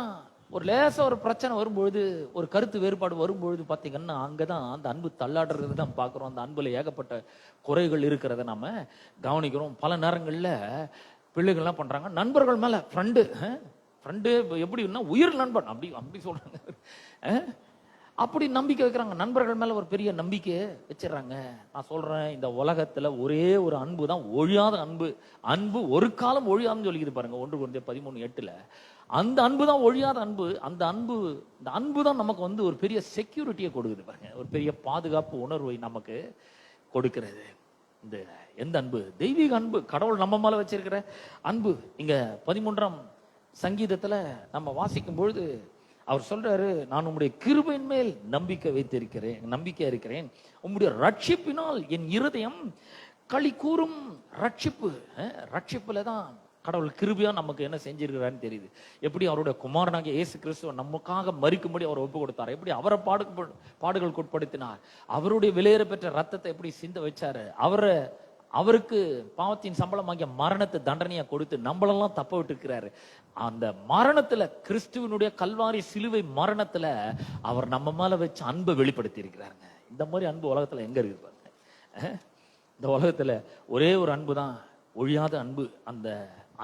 ஒரு லேசா ஒரு பிரச்சனை வரும்பொழுது, ஒரு கருத்து வேறுபாடு வரும்பொழுது பாத்தீங்கன்னா அங்கதான் அந்த அன்பு தள்ளாடுறது தான் பாக்குறோம். அந்த அன்புல ஏகப்பட்ட குறைகள் இருக்கிறத நாம கவனிக்கிறோம். பல நேரங்கள்ல பிள்ளைகள் என்ன பண்றாங்க, நண்பர்கள் மேல ஃப்ரெண்டு எப்படின்னா உயிர் நண்பன் அப்படி அப்படி சொல்றாங்க, அப்படி நம்பிக்கை வைக்கிறாங்க. நண்பர்கள் மேல ஒரு பெரிய நம்பிக்கை வச்சிடறாங்க. நான் சொல்றேன், இந்த உலகத்துல ஒரே ஒரு அன்பு தான் ஒழியாத அன்பு. அன்பு ஒரு காலம் ஒழியாதுன்னு சொல்லிக்குது பாருங்க, 1 Corinthians 13:8. அந்த அன்பு தான் ஒழியாத அன்பு. அந்த அன்பு தான் நமக்கு வந்து ஒரு பெரிய செக்யூரிட்டியை கொடுக்குது பாருங்க, ஒரு பெரிய பாதுகாப்பு உணர்வை நமக்கு கொடுக்கிறது. இந்த எந்த அன்பு? தெய்வீக அன்பு, கடவுள் நம்ம மேல வச்சிருக்கிற அன்பு. இங்க 13ஆம் சங்கீதத்துல நம்ம வாசிக்கும் பொழுது அவர் சொல்றாரு, நான் உம்முடைய கிருபையின் மேல் நம்பிக்கையா இருக்கிறேன், உம்முடைய ரட்சிப்பினால் என் இருதயம் களி கூறும். ரட்சிப்புல தான் கடவுள் கிருபையா நமக்கு என்ன செஞ்சிருக்கிறான்னு தெரியுது. எப்படி அவருடைய குமாரனாகிய இயேசு கிறிஸ்துவ நமக்காக மரிக்கும்படி அவர் ஒப்பு கொடுத்தார், எப்படி அவரை பாடுகளுக்கு உட்படுத்தினார், அவருடைய விலையேற பெற்ற ரத்தத்தை எப்படி சிந்த வச்சாரு, அவருக்கு பாவத்தின் சம்பளமாகிய மரணத்தை தண்டனையா கொடுத்து நம்மளெல்லாம் தப்ப விட்டு இருக்கிறாரு. அந்த மரணத்துல, கிறிஸ்துவனுடைய கல்வாரி சிலுவை மரணத்துல அவர் நம்ம மேல வச்சு அன்பை வெளிப்படுத்தி இருக்கிறாருங்க. இந்த மாதிரி அன்பு உலகத்துல எங்க இருக்கு பாருங்க. இந்த உலகத்துல ஒரே ஒரு அன்பு தான் ஒழியாத அன்பு. அந்த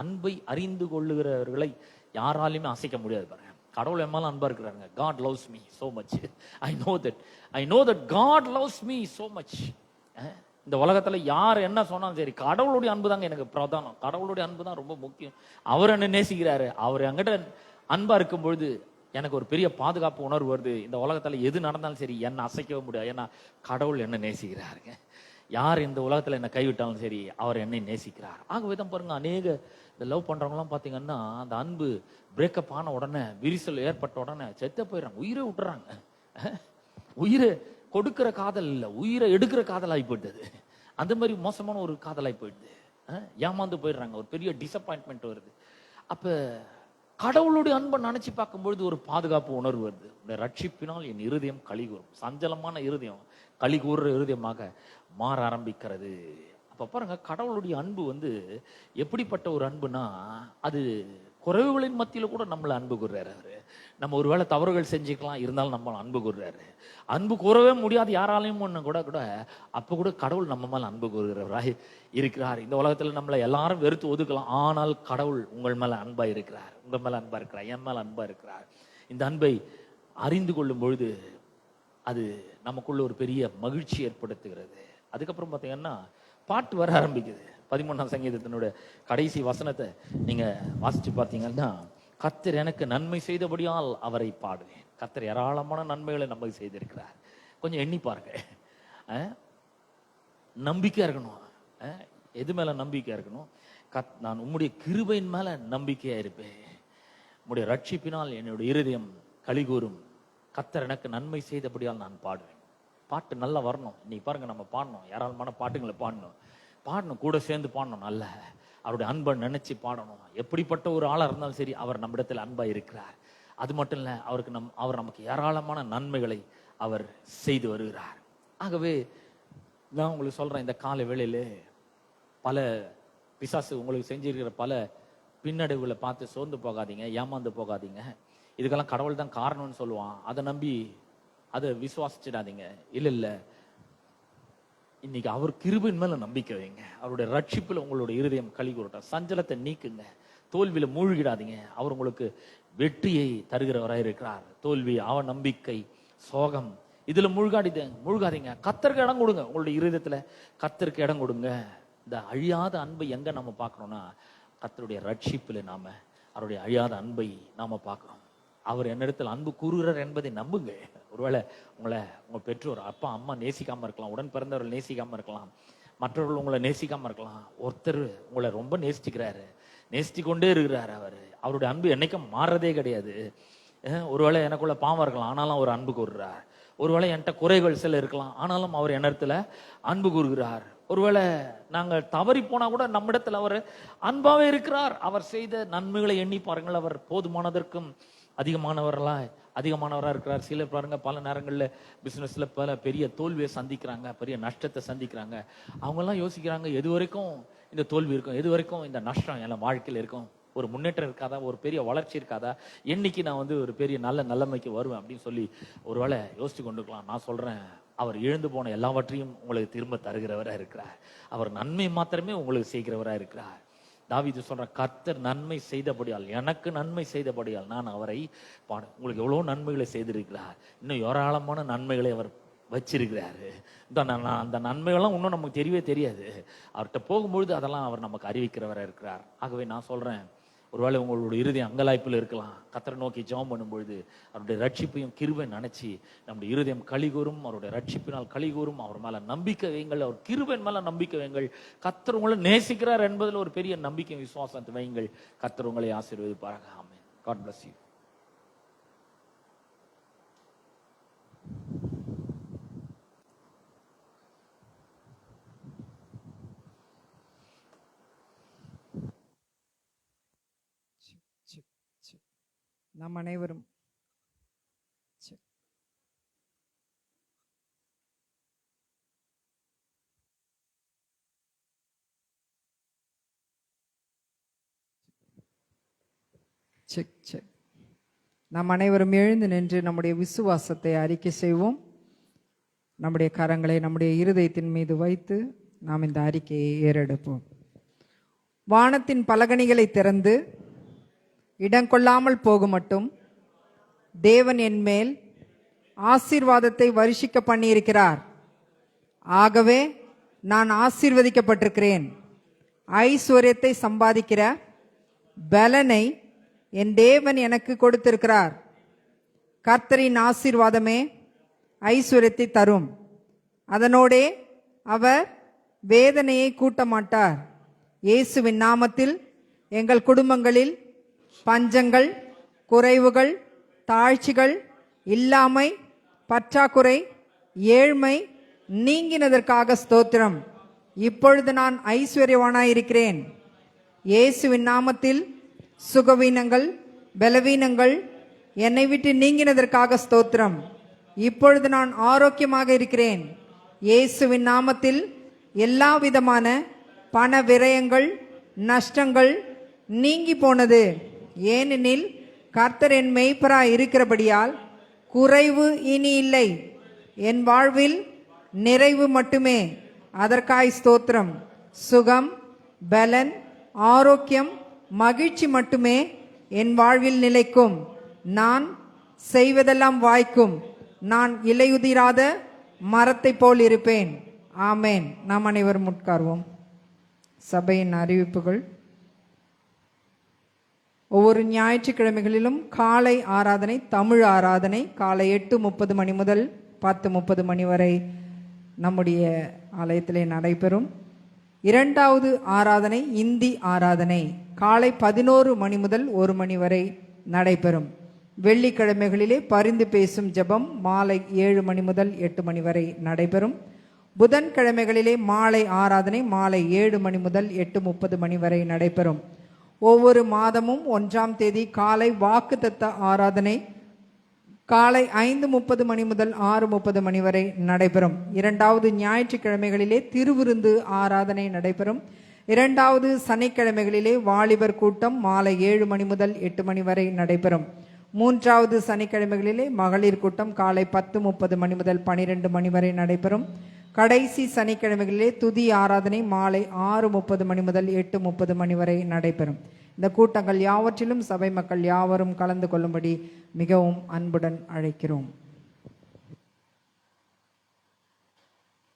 அன்பை அறிந்து கொள்ளுகிறவர்களை யாராலையுமே அசைக்க முடியாது பாருங்க. கடவுள் என் மேல அன்பா இருக்கிறாருங்க. God loves me so much. I know that God loves me so much. இந்த உலகத்துல யார் என்ன சொன்னாலும் சரி, கடவுளுடைய அன்பு தாங்க எனக்கு பிரதானம். கடவுளுடைய அன்பு தான் ரொம்ப முக்கியம். அவர் என்ன நேசிக்கிறாரு, அவர் என்கிட்ட அன்பா இருக்கும் பொழுது எனக்கு ஒரு பெரிய பாதுகாப்பு உணர்வு வருது. இந்த உலகத்துல எது நடந்தாலும் சரி என்ன அசைக்கவே முடியாது, ஏன்னா கடவுள் என்ன நேசிக்கிறாருங்க. யார் இந்த உலகத்துல என்ன கைவிட்டாலும் சரி அவர் என்னை நேசிக்கிறார். ஆகவே தான் பாருங்க, அநேக இந்த லவ் பண்றவங்கலாம் பாத்தீங்கன்னா அந்த அன்பு பிரேக்கப் ஆன உடனே, விரிசல் ஏற்பட்ட உடனே செத்த போயிடுறாங்க, உயிரை விட்டுறாங்க. உயிரை கொடுக்கிற காதல் இல்ல, உயிரை எடுக்கிற காதலாகி போயிடுது. அந்த மாதிரி மோசமான ஒரு காதலாகி போயிடுது. ஏமாந்து போயிடுறாங்க, ஒரு பெரிய டிசப்பாயின்மெண்ட் வருது. அப்ப கடவுளுடைய அன்பை நினைச்சு பார்க்கும்பொழுது ஒரு பாதுகாப்பு உணர்வு வருது. இந்த ரட்சிப்பினால் என் இருதயம் களி கூறும். சஞ்சலமான இருதயம் களி கூறுற இருதயமாக மாற ஆரம்பிக்கிறது. அப்ப பாருங்க, கடவுளுடைய அன்பு வந்து எப்படிப்பட்ட ஒரு அன்புனா, அது குறைவுகளின் மத்தியில கூட நம்மள அன்பு கூர்றாரு அவரு. நம்ம ஒருவேளை தவறுகள் செஞ்சுக்கலாம், இருந்தாலும் நம்ம அன்பு கூர்றாரு. அன்பு கூறவே முடியாது யாராலையும் கூட கூட அப்ப கூட கடவுள் நம்ம மேல அன்பு கூறுகிறவராய் இருக்கிறார். இந்த உலகத்துல நம்மள எல்லாரும் வெறுத்து ஒதுக்கலாம், ஆனால் கடவுள் உங்கள் மேல அன்பா இருக்கிறார், உங்க மேல அன்பா இருக்கிறார், என் மேல அன்பா இருக்கிறார். இந்த அன்பை அறிந்து கொள்ளும் பொழுது அது நமக்குள்ள ஒரு பெரிய மகிழ்ச்சி ஏற்படுத்துகிறது. அதுக்கப்புறம் பார்த்தீங்கன்னா பாட்டு வர ஆரம்பிக்குது. 13ஆம் சங்கீதத்தினுடைய கடைசி வசனத்தை நீங்க வாசிச்சு பார்த்தீங்கன்னா, கர்த்தர் எனக்கு நன்மை செய்தபடியால் அவரை பாடுவேன். கர்த்தர் ஏராளமான நன்மைகளை நமக்கு செய்திருக்கிறார். கொஞ்சம் எண்ணி பாருங்க. நம்பிக்கையா இருக்கணும். எது மேல நம்பிக்கையா இருக்கணும்? நான் உம்முடைய கிருபையின் மேல நம்பிக்கையா இருப்பேன். உம்முடைய ரட்சிப்பினால் என்னுடைய இருதயம் களிகூரும். கர்த்தர் எனக்கு நன்மை செய்தபடியால் நான் பாடுவேன். பாட்டு நல்லா வரணும். இன்னைக்கு பாருங்க, நம்ம பாடணும், ஏராளமான பாட்டுங்களை பாடணும், கூட சேர்ந்து பாடணும், நல்ல அவருடைய அன்பை நினைச்சு பாடணும். எப்படிப்பட்ட ஒரு ஆளா இருந்தாலும் சரி, அவர் நம்மிடத்தில் அன்பா இருக்கிறார். அது மட்டும் இல்ல, அவர் நமக்கு ஏராளமான நன்மைகளை அவர் செய்து வருகிறார். ஆகவே நான் உங்களுக்கு சொல்றேன், இந்த காலை வேளையில பல பிசாசு உங்களுக்கு செஞ்சிருக்கிற பல பின்னடைவுகளை பார்த்து சோர்ந்து போகாதீங்க, ஏமாந்து போகாதீங்க. இதுக்கெல்லாம் கடவுள் தான் காரணம்னு சொல்லுவான், அதை நம்பி அதை விசுவாசிச்சிடாதீங்க. இல்ல, இன்னைக்கு அவர் கிருபையின் மேல நம்பிக்கை வைங்க. அவருடைய ரட்சிப்புல உங்களுடைய இருதயம் களி கூறட்டும். சஞ்சலத்தை நீக்குங்க, தோல்வியில மூழ்கிடாதீங்க. அவர் உங்களுக்கு வெற்றியை தருகிறவராய் இருக்கிறார். தோல்வி, அவநம்பிக்கை, சோகம், இதுல மூழ்காதீங்க. கர்த்தருக்கு இடம் கொடுங்க. உங்களுடைய இருதயத்துல கர்த்தருக்கு இடம் கொடுங்க. இந்த அழியாத அன்பை எங்க நம்ம பார்க்கணும்னா, கர்த்தருடைய ரட்சிப்புல நாம அவருடைய அழியாத அன்பை நாம பார்க்கிறோம். அவர் என்னிடத்தில் அன்பு கூறுகிறார் என்பதை நம்புங்க. ஒருவேளை உங்க பெற்றோர், அப்பா அம்மா நேசிக்காம இருக்கலாம், உடன் பிறந்தவர்கள் நேசிக்காம இருக்கலாம், மற்றவர்கள் உங்களை நேசிக்காம இருக்கலாம். ஒருத்தர் உங்களை ரொம்ப நேசிக்கிறாரு, நேசித்து கொண்டே இருக்கிறாரு. அவருடைய அன்பு என்னைக்கும் மாறதே கிடையாது. ஒருவேளை எனக்குள்ள பாவம் இருக்கலாம், ஆனாலும் அவர் அன்பு கூறுகிறார். ஒருவேளை என்கிட்ட குறைகள் சில இருக்கலாம், ஆனாலும் அவர் என்னிடத்துல அன்பு கூறுகிறார். ஒருவேளை நாங்கள் தவறி போனா கூட நம்மிடத்தில் அவர் அன்பாவே இருக்கிறார். அவர் செய்த நன்மைகளை எண்ணி பாருங்கள், அவர் போதுமானதற்கும் அதிகமானவராக இருக்கிறார். சில பாருங்க, பல நேரங்கள்ல பிசினஸ்ல பல பெரிய தோல்வியை சந்திக்கிறாங்க, பெரிய நஷ்டத்தை சந்திக்கிறாங்க. அவங்க எல்லாம் யோசிக்கிறாங்க, எது வரைக்கும் இந்த தோல்வி இருக்கும், எது வரைக்கும் இந்த நஷ்டம் என் வாழ்க்கையில் இருக்கும், ஒரு முன்னேற்றம் இருக்காதா, ஒரு பெரிய வளர்ச்சி இருக்காதா, என்னைக்கு நான் ஒரு பெரிய நல்ல நிலைமைக்கு வருவேன் அப்படின்னு சொல்லி ஒருவேளை யோசிச்சு கொண்டுக்கலாம். நான் சொல்றேன், அவர் இழந்து போன எல்லாவற்றையும் உங்களுக்கு திரும்ப தருகிறவரா இருக்கிறார். அவர் நன்மை மாத்திரமே உங்களுக்கு செய்கிறவரா இருக்கிறார். தாவீது சொல்ற, கர்த்தர் நன்மை செய்தபடியால், எனக்கு நன்மை செய்தபடியால் நான் அவரை பாடு. உங்களுக்கு எவ்வளவு நன்மைகளை செய்திருக்கிறார், இன்னும் ஏராளமான நன்மைகளை அவர் வச்சிருக்கிறாரு. அந்த நன்மைகள்லாம் இன்னும் நமக்கு தெரியவே தெரியாது. அவர்கிட்ட போகும்பொழுது அதெல்லாம் அவர் நமக்கு அறிவிக்கிறவரா இருக்கிறார். ஆகவே நான் சொல்றேன், ஒருவேளை உங்களுடைய இருதயம் அங்கலாய்ப்பில் இருக்கலாம், கர்த்தரை நோக்கி ஜெபம் பண்ணும்பொழுது அவருடைய ரட்சிப்பையும் கிருபை நினைச்சு நம்முடைய இருதயம் களிகூரும், அவருடைய ரட்சிப்பினால் களிகூரும். அவர் மேல நம்பிக்கை வைங்கள், அவர் கிருபையின் மேல நம்பிக்கை வைங்கள். கர்த்தர் உங்களை நேசிக்கிறார் என்பதில் ஒரு பெரிய நம்பிக்கை விசுவாசத்தை வைங்கள். கர்த்தர் உங்களை ஆசீர்வதிப்பாராக. ஆமென். God bless you. நாம் அனைவரும் நாம் அனைவரும் எழுந்து நின்று நம்முடைய விசுவாசத்தை அறிக்கை செய்வோம். நம்முடைய கரங்களை நம்முடைய இருதயத்தின் மீது வைத்து நாம் இந்த அறிக்கையை ஏறெடுப்போம். வானத்தின் பலகணிகளை திறந்து இடங்கொள்ளாமல் போக மட்டும் தேவன் என் மேல் ஆசீர்வாதத்தை வருஷிக்க பண்ணியிருக்கிறார். ஆகவே நான் ஆசீர்வதிக்கப்பட்டிருக்கிறேன். ஐஸ்வர்யத்தை சம்பாதிக்கிற பலனை என் தேவன் எனக்கு கொடுத்திருக்கிறார். கர்த்தரின் ஆசீர்வாதமே ஐஸ்வர்யத்தை தரும், அதனோடே அவர் வேதனையை கூட்ட மாட்டார். இயேசுவின் நாமத்தில் எங்கள் குடும்பங்களில் பஞ்சங்கள், குறைவுகள், தாழ்ச்சிகள், இல்லாமை, பற்றாக்குறை, ஏழ்மை நீங்கினதற்காக ஸ்தோத்திரம். இப்பொழுது நான் ஐஸ்வர்யவானாயிருக்கிறேன். இயேசுவின் நாமத்தில் சுகவீனங்கள், பலவீனங்கள் என்னை விட்டு நீங்கினதற்காக ஸ்தோத்திரம். இப்பொழுது நான் ஆரோக்கியமாக இருக்கிறேன். இயேசுவின் நாமத்தில் எல்லா விதமான பண விரயங்கள் நஷ்டங்கள் நீங்கி போனது. ஏனெனில் கர்த்தர் என் மேய்ப்பராய் இருக்கிறபடியால் குறைவு இனி இல்லை. என் வாழ்வில் நிறைவு மட்டுமே. அதற்காய் ஸ்தோத்திரம். சுகம், பலன், ஆரோக்கியம், மகிழ்ச்சி மட்டுமே என் வாழ்வில் நிலைக்கும். நான் செய்வதெல்லாம் வாய்க்கும். நான் இலையுதிராத மரத்தை போல் இருப்பேன். ஆமேன். நாம் அனைவரும் உட்கார்வோம். சபையின் அறிவிப்புகள். ஒவ்வொரு ஞாயிற்றுக்கிழமைகளிலும் காலை ஆராதனை, தமிழ் ஆராதனை காலை 8:30 மணி முதல் 10:30 மணி வரை நம்முடைய ஆலயத்திலே நடைபெறும். இரண்டாவது ஆராதனை இந்தி ஆராதனை காலை 11 மணி முதல் 1 மணி வரை நடைபெறும். வெள்ளிக்கிழமைகளிலே பரிந்து பேசும் ஜெபம் மாலை 7 மணி முதல் 8 மணி வரை நடைபெறும். புதன்கிழமைகளிலே மாலை ஆராதனை மாலை 7 மணி முதல் 8:30 மணி வரை நடைபெறும். ஒவ்வொரு மாதமும் 1ஆம் தேதி காலை வாக்குத்தத்த ஆராதனை காலை 5:30 மணி முதல் 6:30 மணி வரை நடைபெறும். இரண்டாவது ஞாயிற்றுக்கிழமைகளிலே திருவிருந்து ஆராதனை நடைபெறும். இரண்டாவது சனிக்கிழமைகளிலே வாலிபர் கூட்டம் மாலை 7 மணி முதல் 8 மணி வரை நடைபெறும். மூன்றாவது சனிக்கிழமைகளிலே மகளிர் கூட்டம் காலை 10:30 மணி முதல் 12 மணி வரை நடைபெறும். கடைசி சனிக்கிழமைகளிலே துதி ஆராதனை மாலை 6:30 மணி முதல் 8:30 மணி வரை நடைபெறும். இந்த கூட்டங்கள் யாவற்றிலும் சபை மக்கள் யாவரும் கலந்து கொள்ளும்படி மிகவும் அன்புடன் அழைக்கிறோம்.